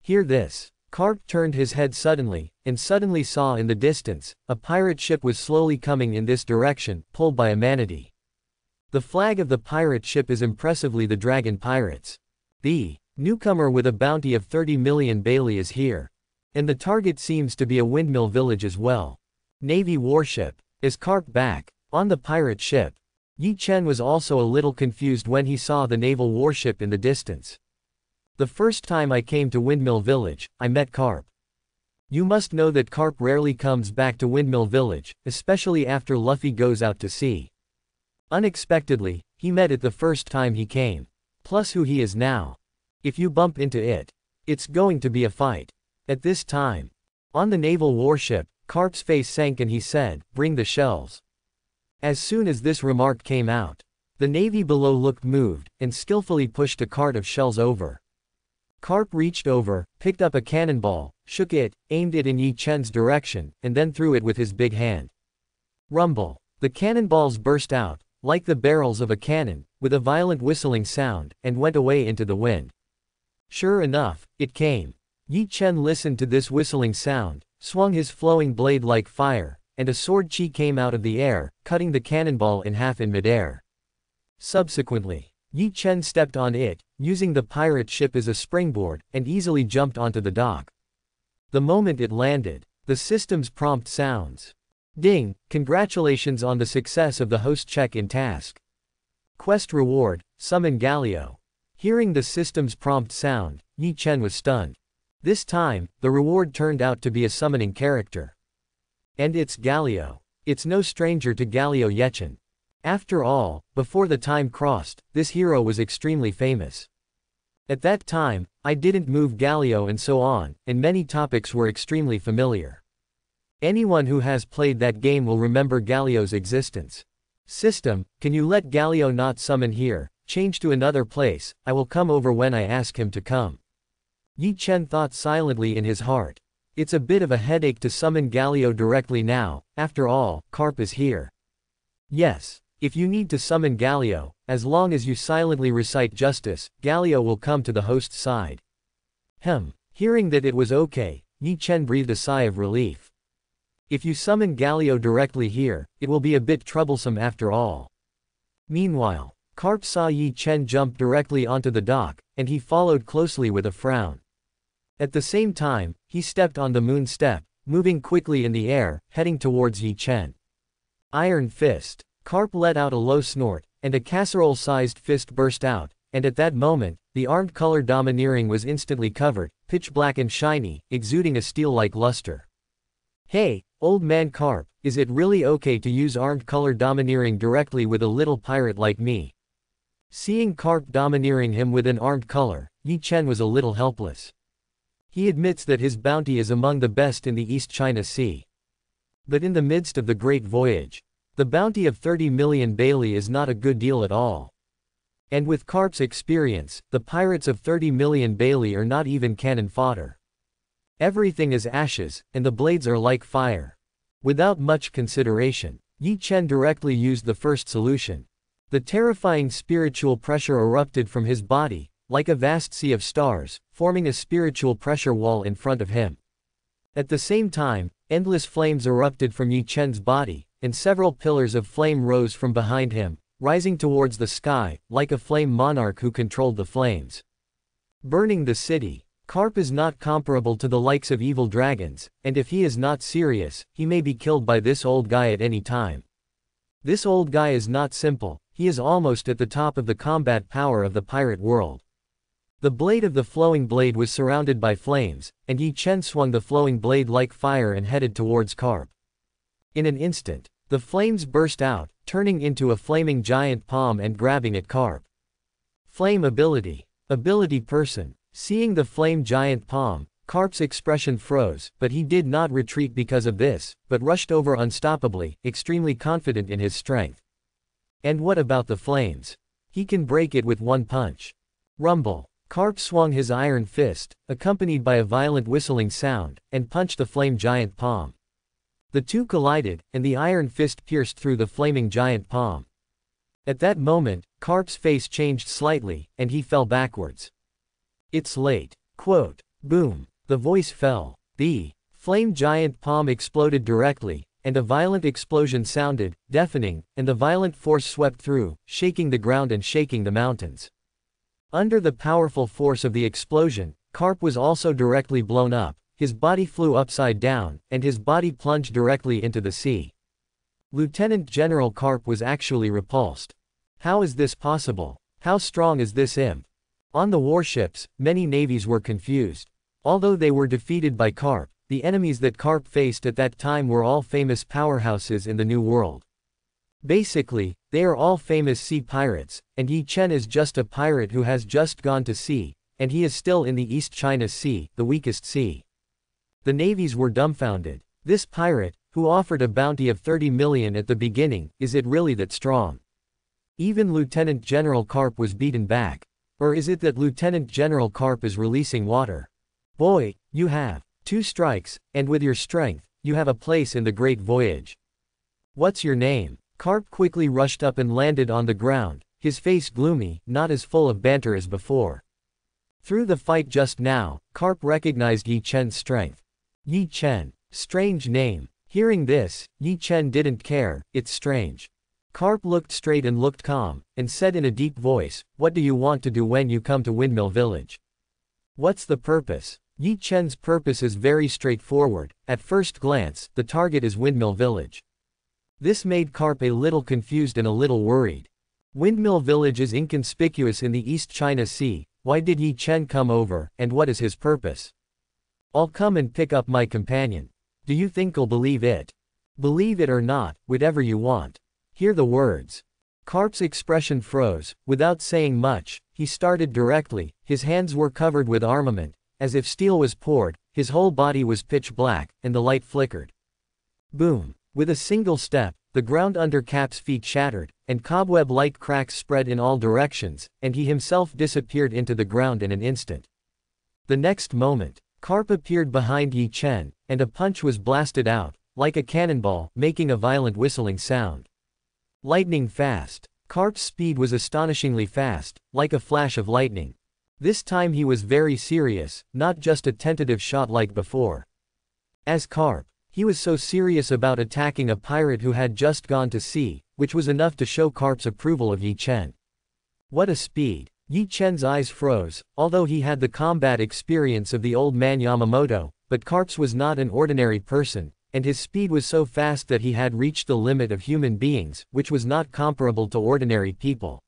Hear this. Karp turned his head suddenly, and suddenly saw in the distance, a pirate ship was slowly coming in this direction, pulled by a manatee. The flag of the pirate ship is impressively the Dragon Pirates. The newcomer with a bounty of 30 million Bailey is here. And the target seems to be a windmill village as well. Navy warship. Is Karp back on the pirate ship? Yi Chen was also a little confused when he saw the naval warship in the distance. The first time I came to Windmill Village, I met Karp. You must know that Karp rarely comes back to Windmill Village, especially after Luffy goes out to sea. Unexpectedly, he met it the first time he came. Plus who he is now. If you bump into it, it's going to be a fight. At this time, on the naval warship, Karp's face sank and he said, "Bring the shells." As soon as this remark came out, the navy below looked moved, and skillfully pushed a cart of shells over. Karp reached over, picked up a cannonball, shook it, aimed it in Yi Chen's direction, and then threw it with his big hand. Rumble. The cannonballs burst out, like the barrels of a cannon, with a violent whistling sound, and went away into the wind. Sure enough, it came. Yi Chen listened to this whistling sound, swung his flowing blade like fire, and a sword chi came out of the air, cutting the cannonball in half in midair. Subsequently, Yi Chen stepped on it, using the pirate ship as a springboard, and easily jumped onto the dock. The moment it landed, the system's prompt sounds. Ding! Congratulations on the success of the host check-in task. Quest reward, summon Galio. Hearing the system's prompt sound, Yi Chen was stunned. This time, the reward turned out to be a summoning character. And it's Galio. It's no stranger to Galio Yechen. After all, before the time crossed, this hero was extremely famous. At that time, I didn't move Galio and so on, and many topics were extremely familiar. Anyone who has played that game will remember Galio's existence. System, can you let Galio not summon here, change to another place, I will come over when I ask him to come. Yi Chen thought silently in his heart. It's a bit of a headache to summon Galio directly now, after all, Carp is here. Yes, if you need to summon Galio, as long as you silently recite justice, Galio will come to the host's side. Hearing that it was okay, Yi Chen breathed a sigh of relief. If you summon Galio directly here, it will be a bit troublesome after all. Meanwhile, Carp saw Yi Chen jump directly onto the dock, and he followed closely with a frown. At the same time, he stepped on the moon step, moving quickly in the air, heading towards Yi Chen. Iron Fist. Carp let out a low snort, and a casserole-sized fist burst out, and at that moment, the armed color domineering was instantly covered, pitch black and shiny, exuding a steel-like luster. Hey, old man Carp, is it really okay to use armed color domineering directly with a little pirate like me? Seeing Carp domineering him with an armed color, Yi Chen was a little helpless. He admits that his bounty is among the best in the East China Sea. But in the midst of the great voyage, the bounty of 30 million Bailey is not a good deal at all. And with Carp's experience, the pirates of 30 million Bailey are not even cannon fodder. Everything is ashes, and the blades are like fire. Without much consideration, Yi Chen directly used the first solution. The terrifying spiritual pressure erupted from his body, like a vast sea of stars, forming a spiritual pressure wall in front of him. At the same time, endless flames erupted from Yi Chen's body, and several pillars of flame rose from behind him, rising towards the sky, like a flame monarch who controlled the flames. Burning the city. Carp is not comparable to the likes of evil dragons, and if he is not serious, he may be killed by this old guy at any time. This old guy is not simple, he is almost at the top of the combat power of the pirate world. The blade of the flowing blade was surrounded by flames, and Yi Chen swung the flowing blade like fire and headed towards Carp. In an instant, the flames burst out, turning into a flaming giant palm and grabbing at Carp. Flame ability. Ability person. Seeing the flame giant palm, Carp's expression froze, but he did not retreat because of this, but rushed over unstoppably, extremely confident in his strength. And what about the flames? He can break it with one punch. Rumble. Carp swung his iron fist, accompanied by a violent whistling sound, and punched the flame giant palm. The two collided, and the iron fist pierced through the flaming giant palm. At that moment, Carp's face changed slightly, and he fell backwards. It's late. Quote. Boom. The voice fell. The flame giant palm exploded directly, and a violent explosion sounded, deafening, and the violent force swept through, shaking the ground and shaking the mountains. Under the powerful force of the explosion, Carp was also directly blown up, his body flew upside down, and his body plunged directly into the sea. Lieutenant General Carp was actually repulsed. How is this possible? How strong is this imp? On the warships, many navies were confused. Although they were defeated by Carp, the enemies that Carp faced at that time were all famous powerhouses in the New World. Basically, they are all famous sea pirates, and Yi Chen is just a pirate who has just gone to sea, and he is still in the East China Sea, the weakest sea. The navies were dumbfounded. This pirate, who offered a bounty of 30 million at the beginning, is it really that strong? Even Lieutenant General Carp was beaten back. Or is it that Lieutenant General Carp is releasing water? Boy, you have 2 strikes, and with your strength, you have a place in the great voyage. What's your name? Carp quickly rushed up and landed on the ground, his face gloomy, not as full of banter as before. Through the fight just now, Carp recognized Yi Chen's strength. Yi Chen. Strange name. Hearing this, Yi Chen didn't care, it's strange. Carp looked straight and looked calm, and said in a deep voice, "What do you want to do when you come to Windmill Village? What's the purpose?" Yi Chen's purpose is very straightforward. At first glance, the target is Windmill Village. This made Carp a little confused and a little worried. Windmill Village is inconspicuous in the East China Sea. Why did Yi Chen come over, and what is his purpose? I'll come and pick up my companion. Do you think I'll believe it? Believe it or not, whatever you want. Hear the words. Karp's expression froze. Without saying much, he started directly. His hands were covered with armament, as if steel was poured, his whole body was pitch black, and the light flickered. Boom! With a single step, the ground under Kap's feet shattered, and cobweb-like cracks spread in all directions, and he himself disappeared into the ground in an instant. The next moment, Karp appeared behind Yi Chen, and a punch was blasted out, like a cannonball, making a violent whistling sound. Lightning fast. Karp's speed was astonishingly fast, like a flash of lightning. This time he was very serious, not just a tentative shot like before. As Karp, he was so serious about attacking a pirate who had just gone to sea, which was enough to show Karp's approval of Yi Chen. What a speed! Yi Chen's eyes froze, although he had the combat experience of the old man Yamamoto, but Karp's was not an ordinary person, and his speed was so fast that he had reached the limit of human beings, which was not comparable to ordinary people.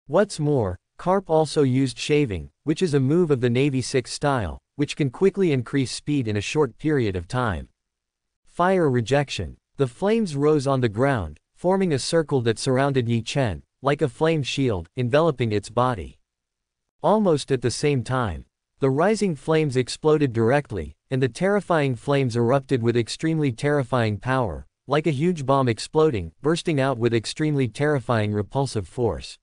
What's more, Karp also used shaving, which is a move of the Navy 6 style, which can quickly increase speed in a short period of time. Fire rejection. The flames rose on the ground, forming a circle that surrounded Yi Chen, like a flame shield, enveloping its body. Almost at the same time, the rising flames exploded directly, and the terrifying flames erupted with extremely terrifying power, like a huge bomb exploding, bursting out with extremely terrifying repulsive force.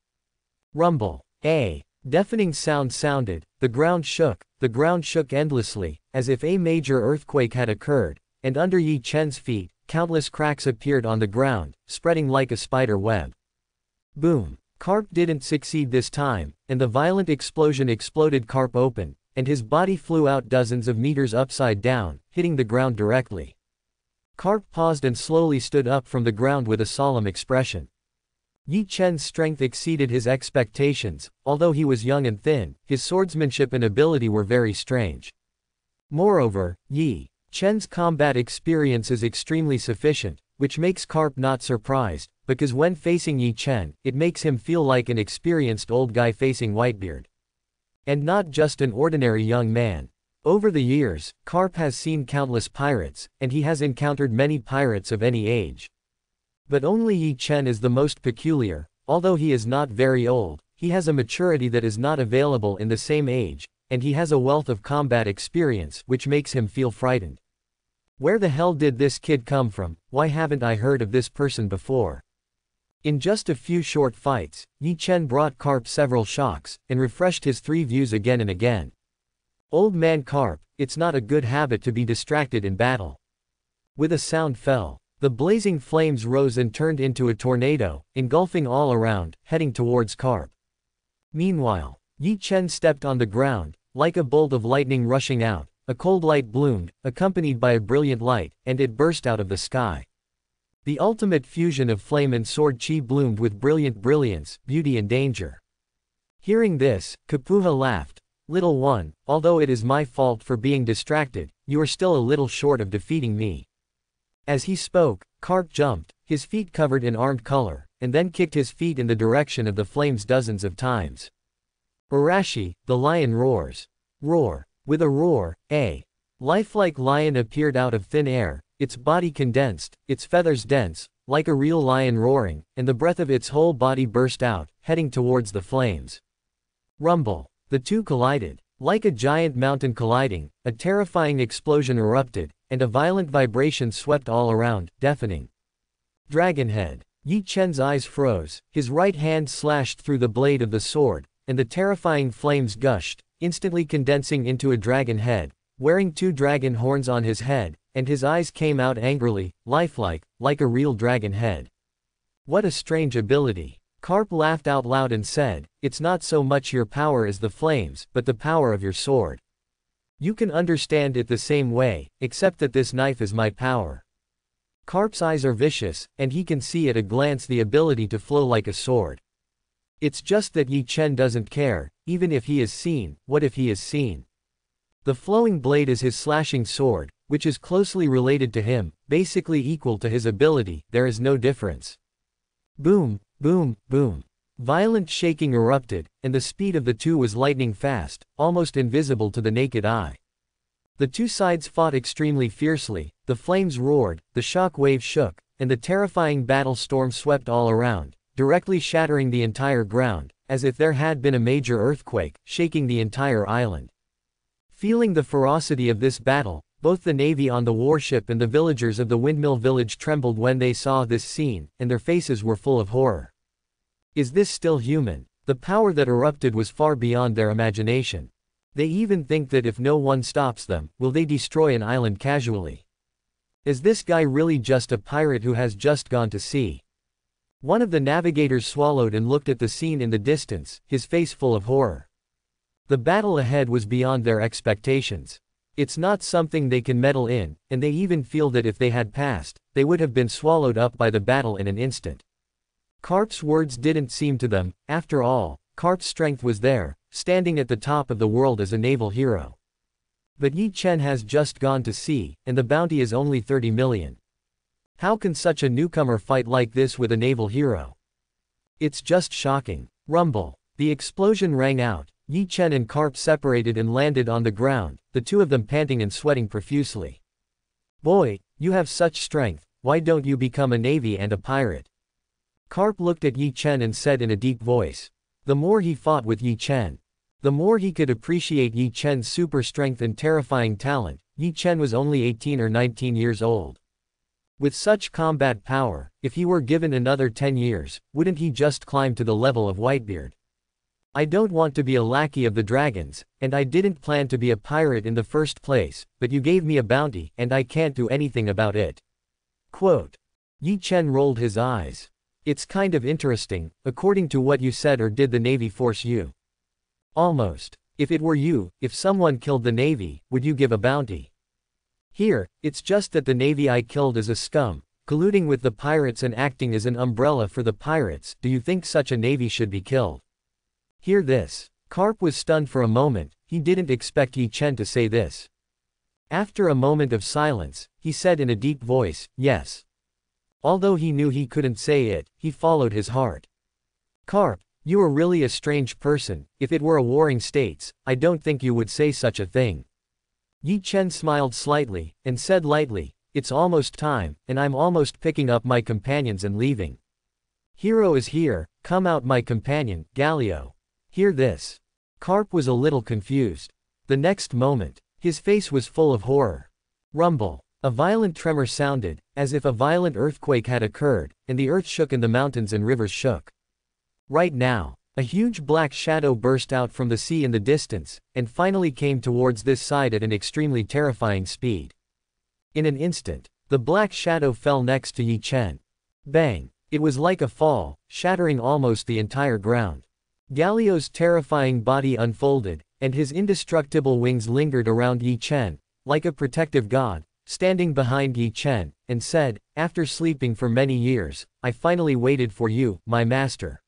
Rumble. A deafening sound sounded, the ground shook endlessly, as if a major earthquake had occurred, and under Yi Chen's feet, countless cracks appeared on the ground, spreading like a spider web. Boom! Karp didn't succeed this time, and the violent explosion exploded Karp open, and his body flew out dozens of meters upside down, hitting the ground directly. Karp paused and slowly stood up from the ground with a solemn expression. Yi Chen's strength exceeded his expectations. Although he was young and thin, his swordsmanship and ability were very strange. Moreover, Yi Chen's combat experience is extremely sufficient, which makes Karp not surprised, because when facing Yi Chen, it makes him feel like an experienced old guy facing Whitebeard. And not just an ordinary young man. Over the years, Karp has seen countless pirates, and he has encountered many pirates of any age. But only Yi Chen is the most peculiar. Although he is not very old, he has a maturity that is not available in the same age, and he has a wealth of combat experience which makes him feel frightened. Where the hell did this kid come from? Why haven't I heard of this person before? In just a few short fights, Yi Chen brought Karp several shocks, and refreshed his three views again and again. Old man Karp, it's not a good habit to be distracted in battle. With a sound fell. The blazing flames rose and turned into a tornado, engulfing all around, heading towards Karp. Meanwhile, Yi Chen stepped on the ground, like a bolt of lightning rushing out. A cold light bloomed, accompanied by a brilliant light, and it burst out of the sky. The ultimate fusion of flame and sword chi bloomed with brilliant brilliance, beauty and danger. Hearing this, Kapuha laughed. Little one, although it is my fault for being distracted, you are still a little short of defeating me. As he spoke, Karp jumped, his feet covered in armed color, and then kicked his feet in the direction of the flames dozens of times. Arashi, the lion roars. Roar. With a roar, a lifelike lion appeared out of thin air, its body condensed, its feathers dense, like a real lion roaring, and the breath of its whole body burst out, heading towards the flames. Rumble. The two collided. Like a giant mountain colliding, a terrifying explosion erupted, and a violent vibration swept all around, deafening. Dragonhead. Yi Chen's eyes froze, his right hand slashed through the blade of the sword, and the terrifying flames gushed, instantly condensing into a dragon head, wearing two dragon horns on his head, and his eyes came out angrily, lifelike, like a real dragon head. What a strange ability. Karp laughed out loud and said, it's not so much your power as the flames, but the power of your sword. You can understand it the same way, except that this knife is my power. Karp's eyes are vicious, and he can see at a glance the ability to flow like a sword. It's just that Yi Chen doesn't care, even if he is seen. What if he is seen? The flowing blade is his slashing sword, which is closely related to him, basically equal to his ability. There is no difference. Boom, boom, boom. Violent shaking erupted, and the speed of the two was lightning fast, almost invisible to the naked eye. The two sides fought extremely fiercely, the flames roared, the shock wave shook, and the terrifying battle storm swept all around, directly shattering the entire ground, as if there had been a major earthquake, shaking the entire island. Feeling the ferocity of this battle, both the navy on the warship and the villagers of the windmill village trembled when they saw this scene, and their faces were full of horror. Is this still human? The power that erupted was far beyond their imagination. They even think that if no one stops them, will they destroy an island casually? Is this guy really just a pirate who has just gone to sea? One of the navigators swallowed and looked at the scene in the distance, his face full of horror. The battle ahead was beyond their expectations. It's not something they can meddle in, and they even feel that if they had passed, they would have been swallowed up by the battle in an instant. Carp's words didn't seem to them. After all, Carp's strength was there, standing at the top of the world as a naval hero. But Yi Chen has just gone to sea, and the bounty is only 30 million. How can such a newcomer fight like this with a naval hero? It's just shocking. Rumble. The explosion rang out. Yi Chen and Carp separated and landed on the ground, the two of them panting and sweating profusely. Boy, you have such strength, why don't you become a navy and a pirate? Carp looked at Yi Chen and said in a deep voice. The more he fought with Yi Chen, the more he could appreciate Yi Chen's super strength and terrifying talent. Yi Chen was only 18 or 19 years old. With such combat power, if he were given another 10 years, wouldn't he just climb to the level of Whitebeard? I don't want to be a lackey of the dragons, and I didn't plan to be a pirate in the first place, but you gave me a bounty, and I can't do anything about it. Quote. Yi Chen rolled his eyes. It's kind of interesting, according to what you said, or did the Navy force you? Almost. If it were you, if someone killed the Navy, would you give a bounty? Here, it's just that the Navy I killed is a scum, colluding with the pirates and acting as an umbrella for the pirates. Do you think such a Navy should be killed? Hear this. Carp was stunned for a moment. He didn't expect Yi Chen to say this. After a moment of silence, he said in a deep voice, yes. Although he knew he couldn't say it, he followed his heart. Carp, you are really a strange person. If it were a warring states, I don't think you would say such a thing. Yi Chen smiled slightly, and said lightly, it's almost time, and I'm almost picking up my companions and leaving. Hero is here, come out my companion, Galio. Hear this. Carp was a little confused. The next moment, his face was full of horror. Rumble. A violent tremor sounded, as if a violent earthquake had occurred, and the earth shook and the mountains and rivers shook. Right now, a huge black shadow burst out from the sea in the distance, and finally came towards this side at an extremely terrifying speed. In an instant, the black shadow fell next to Yi Chen. Bang! It was like a fall, shattering almost the entire ground. Galio's terrifying body unfolded, and his indestructible wings lingered around Yi Chen, like a protective god, standing behind Yi Chen, and said, after sleeping for many years, I finally waited for you, my master.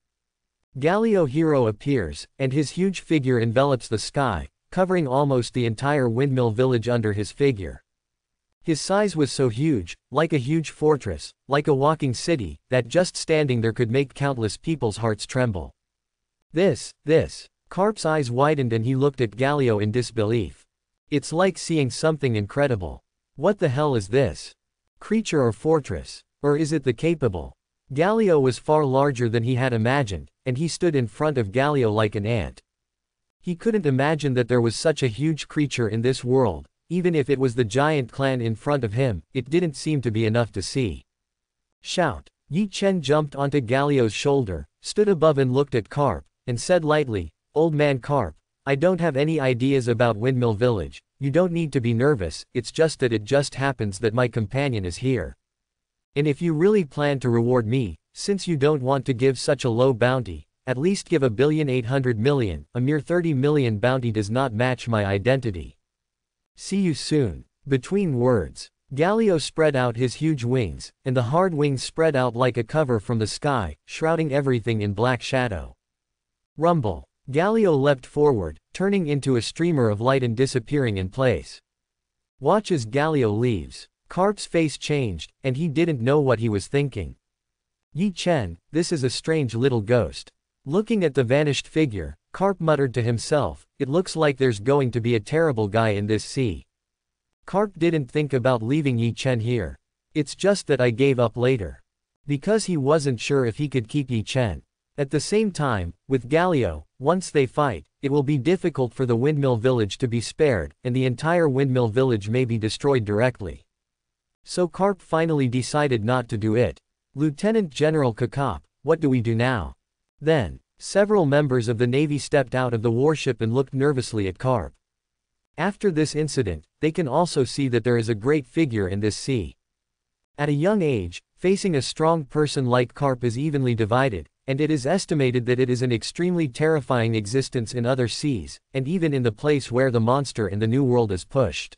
Galio Hero appears, and his huge figure envelops the sky, covering almost the entire windmill village under his figure. His size was so huge, like a huge fortress, like a walking city, that just standing there could make countless people's hearts tremble. This. Carp's eyes widened and he looked at Galio in disbelief. It's like seeing something incredible. What the hell is this? Creature or fortress? Or is it the capable? Galio was far larger than he had imagined, and he stood in front of Galio like an ant. He couldn't imagine that there was such a huge creature in this world. Even if it was the giant clan in front of him, it didn't seem to be enough to see. Shout. Yi Chen jumped onto Galio's shoulder, stood above and looked at Carp, and said lightly, Old man Carp, I don't have any ideas about Windmill Village. You don't need to be nervous, it's just that it just happens that my companion is here. And if you really plan to reward me, since you don't want to give such a low bounty, at least give 1,800,000,000, a mere 30 million bounty does not match my identity. See you soon. Between words, Galio spread out his huge wings, and the hard wings spread out like a cover from the sky, shrouding everything in black shadow. Rumble. Galio leapt forward, turning into a streamer of light and disappearing in place. Watch as Galio leaves. Carp's face changed, and he didn't know what he was thinking. Yi Chen, this is a strange little ghost. Looking at the vanished figure, Carp muttered to himself, it looks like there's going to be a terrible guy in this sea. Carp didn't think about leaving Yi Chen here. It's just that I gave up later. because he wasn't sure if he could keep Yi Chen. At the same time, with Galio, once they fight, it will be difficult for the Windmill Village to be spared, and the entire Windmill Village may be destroyed directly. So Karp finally decided not to do it. Lieutenant General Kakop, what do we do now? Then, several members of the Navy stepped out of the warship and looked nervously at Karp. After this incident, they can also see that there is a great figure in this sea. At a young age, facing a strong person like Karp is evenly divided, and it is estimated that it is an extremely terrifying existence in other seas, and even in the place where the monster in the New World is pushed.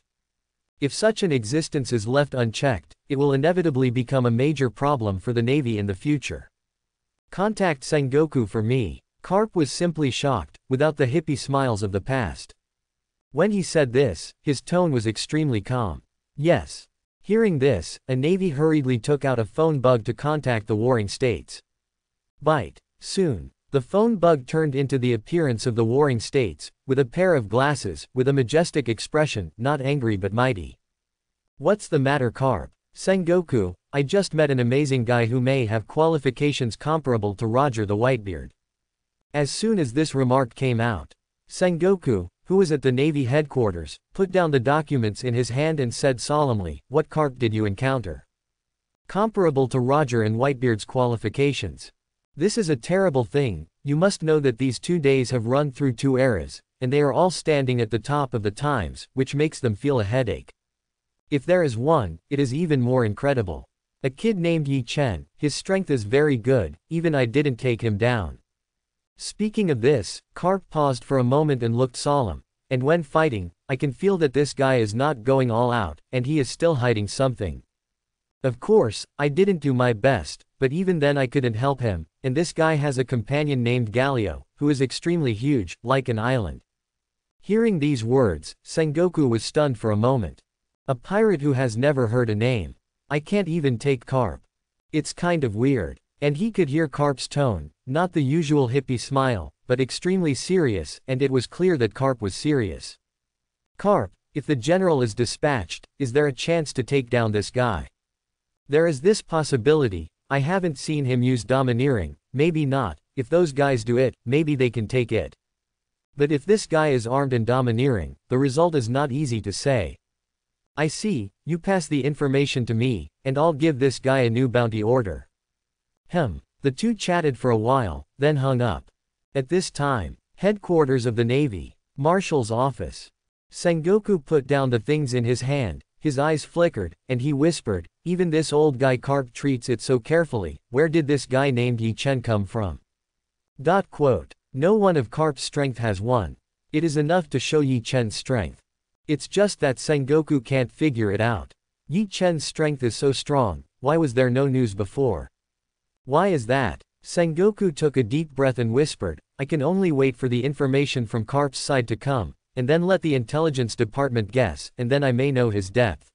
If such an existence is left unchecked, it will inevitably become a major problem for the Navy in the future. Contact Sengoku for me. Karp was simply shocked, without the hippie smiles of the past. When he said this, his tone was extremely calm. Yes. Hearing this, a Navy hurriedly took out a phone bug to contact the warring states. Bite. Soon, the phone bug turned into the appearance of the warring states, with a pair of glasses, with a majestic expression, not angry but mighty. What's the matter, Karp? Sengoku, I just met an amazing guy who may have qualifications comparable to Roger the Whitebeard. As soon as this remark came out, Sengoku, who was at the Navy headquarters, put down the documents in his hand and said solemnly, what Karp did you encounter? Comparable to Roger and Whitebeard's qualifications. This is a terrible thing. You must know that these 2 days have run through 2 eras, and they are all standing at the top of the times, which makes them feel a headache. If there is one, it is even more incredible. A kid named Yi Chen, his strength is very good, even I didn't take him down. Speaking of this, Karp paused for a moment and looked solemn, and when fighting, I can feel that this guy is not going all out, and he is still hiding something. Of course, I didn't do my best, but even then I couldn't help him, and this guy has a companion named Galio, who is extremely huge, like an island. Hearing these words, Sengoku was stunned for a moment. A pirate who has never heard a name. I can't even take Karp. It's kind of weird. And he could hear Karp's tone, not the usual hippie smile, but extremely serious, and it was clear that Karp was serious. Karp, if the general is dispatched, is there a chance to take down this guy? There is this possibility. I haven't seen him use domineering, maybe not. If those guys do it, maybe they can take it. But if this guy is armed and domineering, the result is not easy to say. I see, you pass the information to me, and I'll give this guy a new bounty order. The two chatted for a while, then hung up. At this time, headquarters of the Navy, Marshal's office. Sengoku put down the things in his hand, his eyes flickered, and he whispered, even this old guy Karp treats it so carefully, where did this guy named Yi Chen come from? No one of Karp's strength has one. It is enough to show Yi Chen's strength. It's just that Sengoku can't figure it out. Yi Chen's strength is so strong, why was there no news before? Why is that? Sengoku took a deep breath and whispered, I can only wait for the information from Karp's side to come, and then let the intelligence department guess, and then I may know his depth.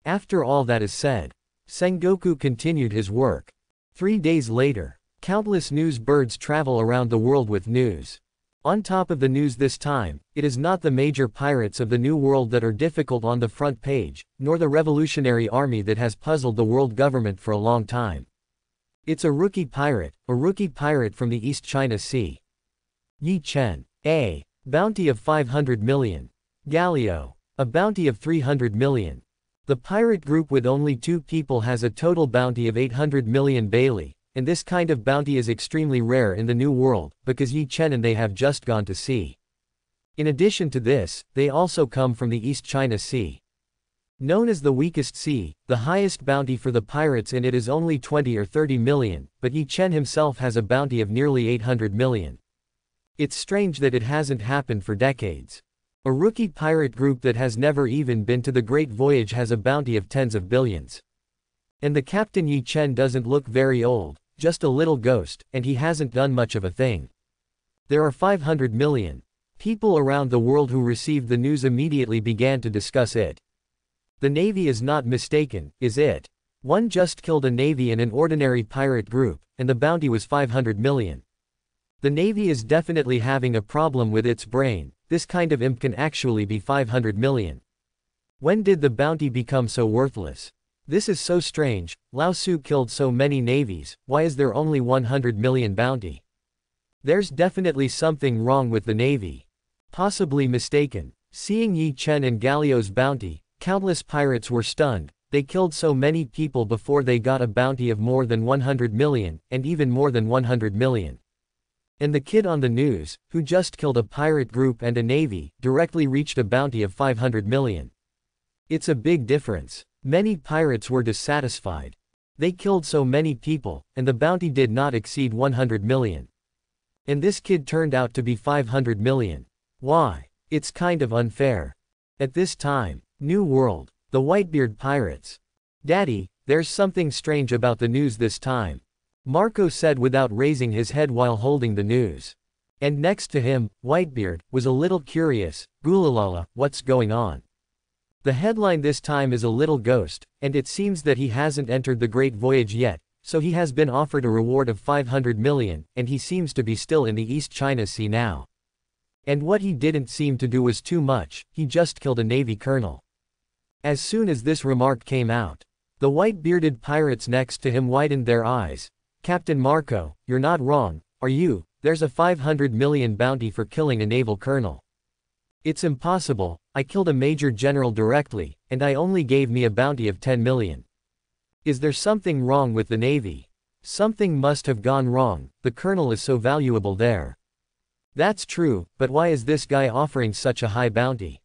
After all that is said, Sengoku continued his work. 3 days later, countless news birds travel around the world with news. On top of the news this time, it is not the major pirates of the New World that are difficult on the front page, nor the revolutionary army that has puzzled the world government for a long time. It's a rookie pirate from the East China Sea. Yi Chen. A bounty of 500 million. Galio. A bounty of 300 million. The pirate group with only 2 people has a total bounty of 800 million Bailey, and this kind of bounty is extremely rare in the New World, because Yi Chen and they have just gone to sea. In addition to this, they also come from the East China Sea. Known as the weakest sea, the highest bounty for the pirates in it is only 20 or 30 million, but Yi Chen himself has a bounty of nearly 800 million. It's strange that it hasn't happened for decades. A rookie pirate group that has never even been to the Great Voyage has a bounty of tens of billions. And the captain Yi Chen doesn't look very old, just a little ghost, and he hasn't done much of a thing. There are 500 million. People around the world who received the news immediately began to discuss it. The Navy is not mistaken, is it? One just killed a Navy and an ordinary pirate group, and the bounty was 500 million. The Navy is definitely having a problem with its brain. This kind of imp can actually be 500 million. When did the bounty become so worthless? This is so strange, Lao Tzu killed so many navies, why is there only 100 million bounty? There's definitely something wrong with the navy. Possibly mistaken. Seeing Yi Chen and Galio's bounty, countless pirates were stunned. They killed so many people before they got a bounty of more than 100 million, and even more than 100 million. And the kid on the news, who just killed a pirate group and a navy, directly reached a bounty of 500 million. It's a big difference. Many pirates were dissatisfied. They killed so many people, and the bounty did not exceed 100 million. And this kid turned out to be 500 million. Why? It's kind of unfair. At this time, New World, the Whitebeard pirates. Daddy, there's something strange about the news this time, Marco said without raising his head while holding the news. And next to him, Whitebeard, was a little curious. Gulalala, what's going on? The headline this time is a little ghost, and it seems that he hasn't entered the Great Voyage yet, so he has been offered a reward of 500 million, and he seems to be still in the East China Sea now. And what he didn't seem to do was too much, he just killed a Navy colonel. As soon as this remark came out, the white-bearded pirates next to him widened their eyes. Captain Marco, you're not wrong, are you? There's a 500 million bounty for killing a naval colonel. It's impossible, I killed a major general directly, and I only gave me a bounty of 10 million. Is there something wrong with the Navy? Something must have gone wrong, the colonel is so valuable there. That's true, but why is this guy offering such a high bounty?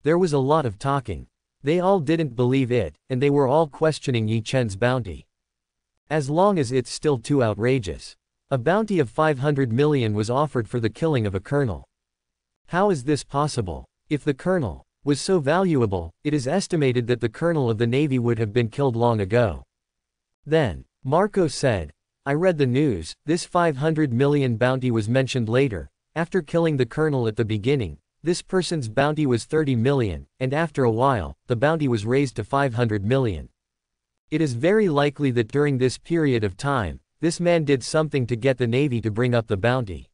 There was a lot of talking. They all didn't believe it, and they were all questioning Yi Chen's bounty. As long as it's still too outrageous. A bounty of 500 million was offered for the killing of a colonel. How is this possible? If the colonel was so valuable, it is estimated that the colonel of the Navy would have been killed long ago. Then, Marco said, I read the news, this 500 million bounty was mentioned later. After killing the colonel at the beginning, this person's bounty was 30 million, and after a while, the bounty was raised to 500 million. It is very likely that during this period of time, this man did something to get the Navy to bring up the bounty.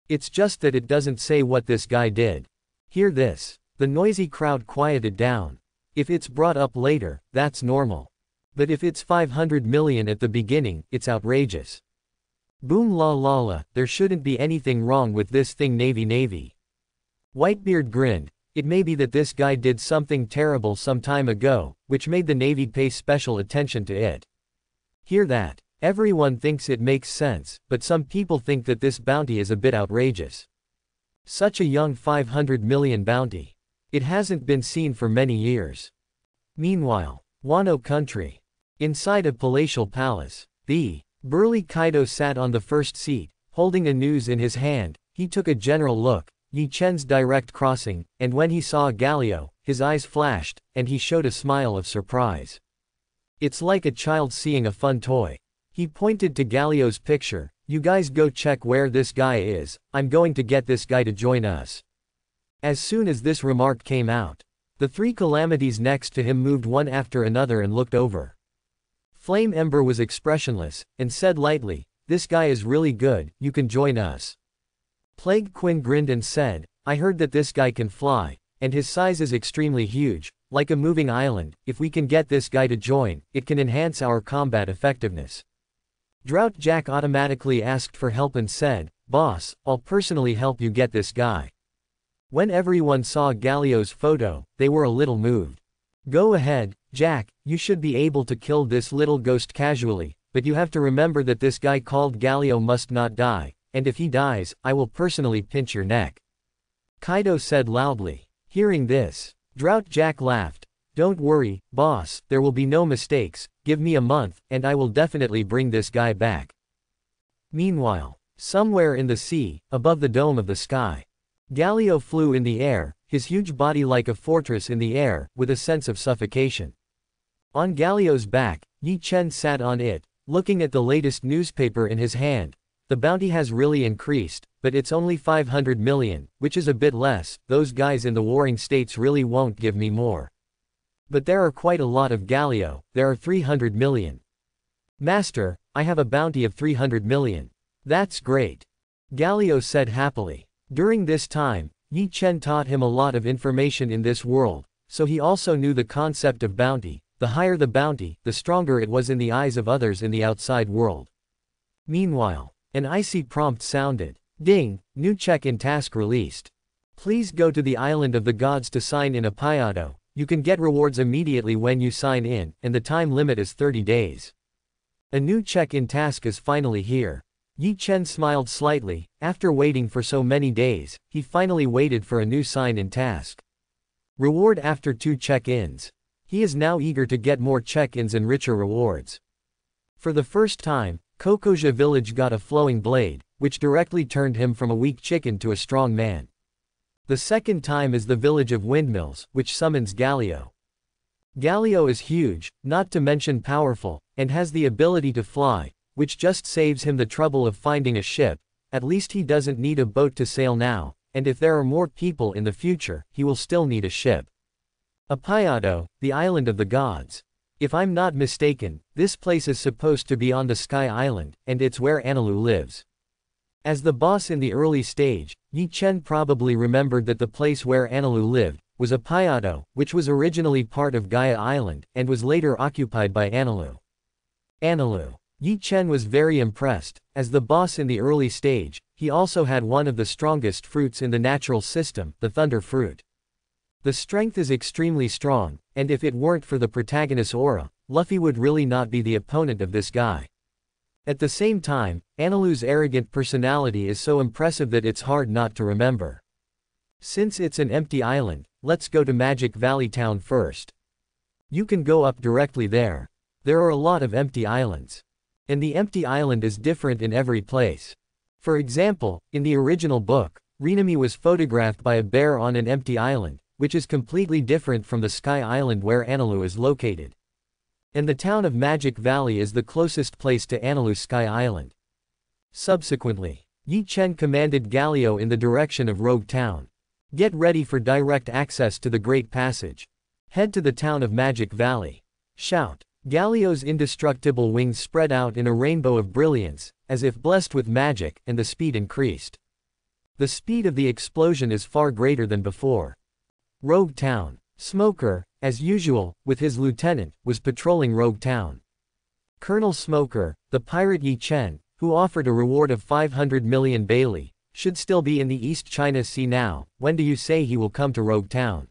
It's just that it doesn't say what this guy did. Hear this. The noisy crowd quieted down. If it's brought up later, that's normal. But if it's 500 million at the beginning, it's outrageous. Boom la la la, there shouldn't be anything wrong with this thing Navy. Whitebeard grinned. It may be that this guy did something terrible some time ago, which made the Navy pay special attention to it. Hear that. Everyone thinks it makes sense, but some people think that this bounty is a bit outrageous. Such a young 500 million bounty. It hasn't been seen for many years. Meanwhile, Wano country. Inside a palatial palace, the burly Kaido sat on the first seat, holding a news in his hand. He took a general look, Yi Chen's direct crossing, and when he saw Galio, his eyes flashed, and he showed a smile of surprise. It's like a child seeing a fun toy. He pointed to Galio's picture, you guys go check where this guy is, I'm going to get this guy to join us. As soon as this remark came out, the three calamities next to him moved one after another and looked over. Flame Ember was expressionless, and said lightly, this guy is really good, you can join us. Plague Quinn grinned and said, I heard that this guy can fly, and his size is extremely huge, like a moving island. If we can get this guy to join, it can enhance our combat effectiveness. Drought Jack automatically asked for help and said, Boss, I'll personally help you get this guy. When everyone saw Galio's photo, they were a little moved. Go ahead, Jack, you should be able to kill this little ghost casually, but you have to remember that this guy called Galio must not die, and if he dies, I will personally pinch your neck. Kaido said loudly. Hearing this, Drought Jack laughed. Don't worry, boss, there will be no mistakes, give me a month, and I will definitely bring this guy back. Meanwhile, somewhere in the sea, above the dome of the sky, Galio flew in the air, his huge body like a fortress in the air, with a sense of suffocation. On Galio's back, Yi Chen sat on it, looking at the latest newspaper in his hand. The bounty has really increased, but it's only 500 million, which is a bit less. Those guys in the warring states really won't give me more. But there are quite a lot of Galio, there are 300 million. Master, I have a bounty of 300 million. That's great. Galio said happily. During this time, Yi Chen taught him a lot of information in this world, so he also knew the concept of bounty. The higher the bounty, the stronger it was in the eyes of others in the outside world. Meanwhile, an icy prompt sounded. Ding, new check-in task released. Please go to the island of the gods to sign in a Payado. You can get rewards immediately when you sign in, and the time limit is 30 days. A new check-in task is finally here. Yi Chen smiled slightly. After waiting for so many days, he finally waited for a new sign-in task. Reward after 2 check-ins. He is now eager to get more check-ins and richer rewards. For the first time, Kokoja village got a flowing blade, which directly turned him from a weak chicken to a strong man. The second time is the village of windmills, which summons Galio. Galio is huge, not to mention powerful, and has the ability to fly, which just saves him the trouble of finding a ship. At least he doesn't need a boat to sail now, and if there are more people in the future, he will still need a ship. Apayado, the island of the gods. If I'm not mistaken, this place is supposed to be on the Sky Island, and it's where Analu lives. As the boss in the early stage, Yi Chen probably remembered that the place where Analu lived was Apayado, which was originally part of Gaia Island, and was later occupied by Analu. Analu. Yi Chen was very impressed. As the boss in the early stage, he also had one of the strongest fruits in the natural system, the thunder fruit. The strength is extremely strong, and if it weren't for the protagonist's aura, Luffy would really not be the opponent of this guy. At the same time, Analu's arrogant personality is so impressive that it's hard not to remember. Since it's an empty island, let's go to Magic Valley Town first. You can go up directly there. There are a lot of empty islands. And the empty island is different in every place. For example, in the original book, Rinami was photographed by a bear on an empty island, which is completely different from the Sky Island where Analu is located. And the town of Magic Valley is the closest place to Analu's Sky Island. Subsequently, Yi Chen commanded Galio in the direction of Rogue Town. Get ready for direct access to the Great Passage. Head to the town of Magic Valley. Shout. Galio's indestructible wings spread out in a rainbow of brilliance, as if blessed with magic, and the speed increased. The speed of the explosion is far greater than before. Rogue Town. Smoker, as usual, with his lieutenant, was patrolling Rogue Town. Colonel Smoker, the pirate Yi Chen, who offered a reward of 500 million Bailey, should still be in the East China Sea now. When do you say he will come to Rogue Town?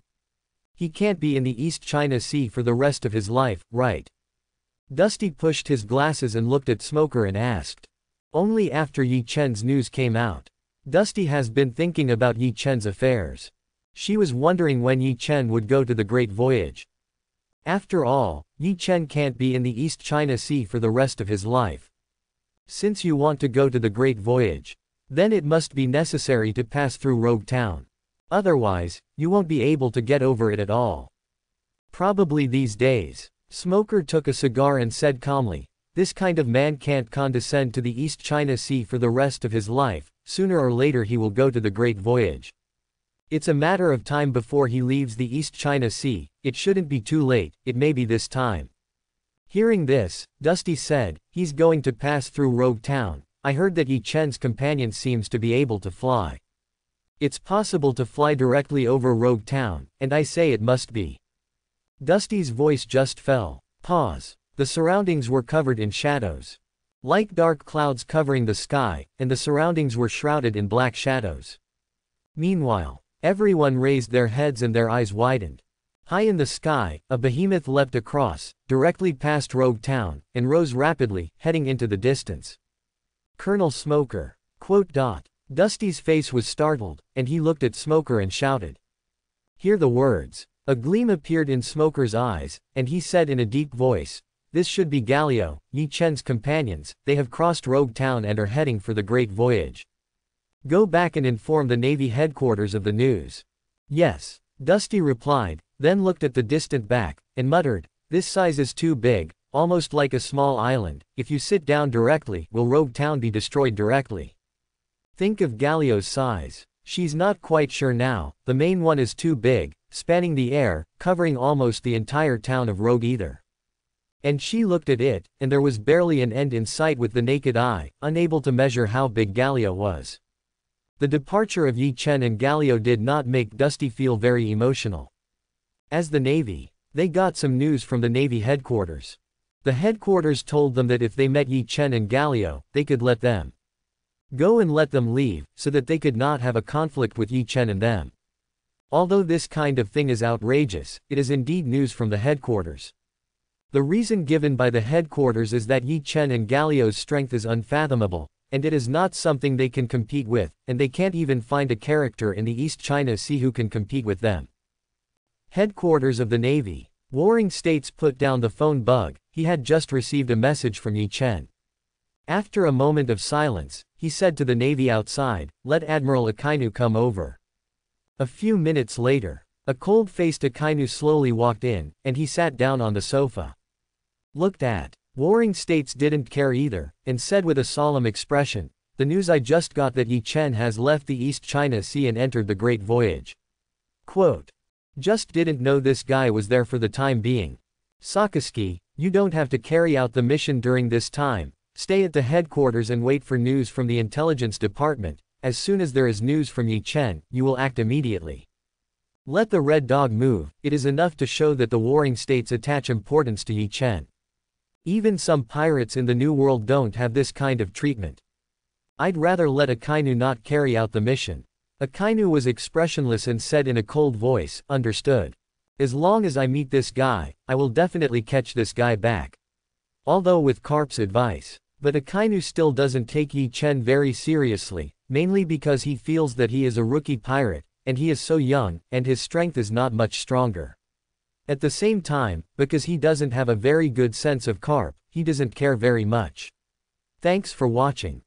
He can't be in the East China Sea for the rest of his life, right? Dusty pushed his glasses and looked at Smoker and asked. Only after Yi Chen's news came out. Dusty has been thinking about Yi Chen's affairs. She was wondering when Yi Chen would go to the Great Voyage. After all, Yi Chen can't be in the East China Sea for the rest of his life. Since you want to go to the Great Voyage, then it must be necessary to pass through Rogue Town. Otherwise, you won't be able to get over it at all. Probably these days. Smoker took a cigar and said calmly, this kind of man can't condescend to the East China Sea for the rest of his life. Sooner or later he will go to the Great Voyage. It's a matter of time before he leaves the East China Sea. It shouldn't be too late, it may be this time. Hearing this, Dusty said, he's going to pass through Rogue Town. I heard that Yi Chen's companion seems to be able to fly. It's possible to fly directly over Rogue Town, and I say it must be. Dusty's voice just fell. Pause. The surroundings were covered in shadows. Like dark clouds covering the sky, and the surroundings were shrouded in black shadows. Meanwhile, everyone raised their heads and their eyes widened. High in the sky, a behemoth leapt across, directly past Rogue Town, and rose rapidly, heading into the distance. Colonel Smoker. Dusty's face was startled, and he looked at Smoker and shouted. Hear the words. A gleam appeared in Smoker's eyes, and he said in a deep voice, this should be Galio, Yi Chen's companions. They have crossed Rogue Town and are heading for the Great Voyage. Go back and inform the Navy headquarters of the news. Yes, Dusty replied, then looked at the distant back, and muttered, this size is too big, almost like a small island. If you sit down directly, will Rogue Town be destroyed directly? Think of Galio's size. She's not quite sure now. The main one is too big, spanning the air, covering almost the entire town of Rogue Ether. And she looked at it, and there was barely an end in sight with the naked eye, unable to measure how big Galio was. The departure of Yi Chen and Galio did not make Dusty feel very emotional. As the Navy, They got some news from the Navy headquarters. The headquarters told them that if they met Yi Chen and Galio, they could let them go and let them leave, so that they could not have a conflict with Yi Chen and them. Although this kind of thing is outrageous, it is indeed news from the headquarters. The reason given by the headquarters is that Yi Chen and Galio's strength is unfathomable, and it is not something they can compete with, and they can't even find a character in the East China Sea who can compete with them. Headquarters of the Navy. Warring States put down the phone bug. He had just received a message from Yi Chen. After a moment of silence, he said to the Navy outside, "Let Admiral Akainu come over." A few minutes later, a cold-faced Akainu slowly walked in, and he sat down on the sofa. Looked at. Warring States didn't care either, and said with a solemn expression, "The news I just got that Yi Chen has left the East China Sea and entered the Great Voyage." Quote. Just didn't know this guy was there for the time being. Sakazuki, you don't have to carry out the mission during this time. Stay at the headquarters and wait for news from the intelligence department. As soon as there is news from Yi Chen, you will act immediately. Let the red dog move. It is enough to show that the warring states attach importance to Yi Chen. Even some pirates in the New World don't have this kind of treatment. I'd rather let Akainu not carry out the mission. Akainu was expressionless and said in a cold voice, "Understood. As long as I meet this guy, I will definitely catch this guy back." Although with Carp's advice. But Akainu still doesn't take Yi Chen very seriously, mainly because he feels that he is a rookie pirate, and he is so young, and his strength is not much stronger. At the same time, because he doesn't have a very good sense of Carp, he doesn't care very much. Thanks for watching.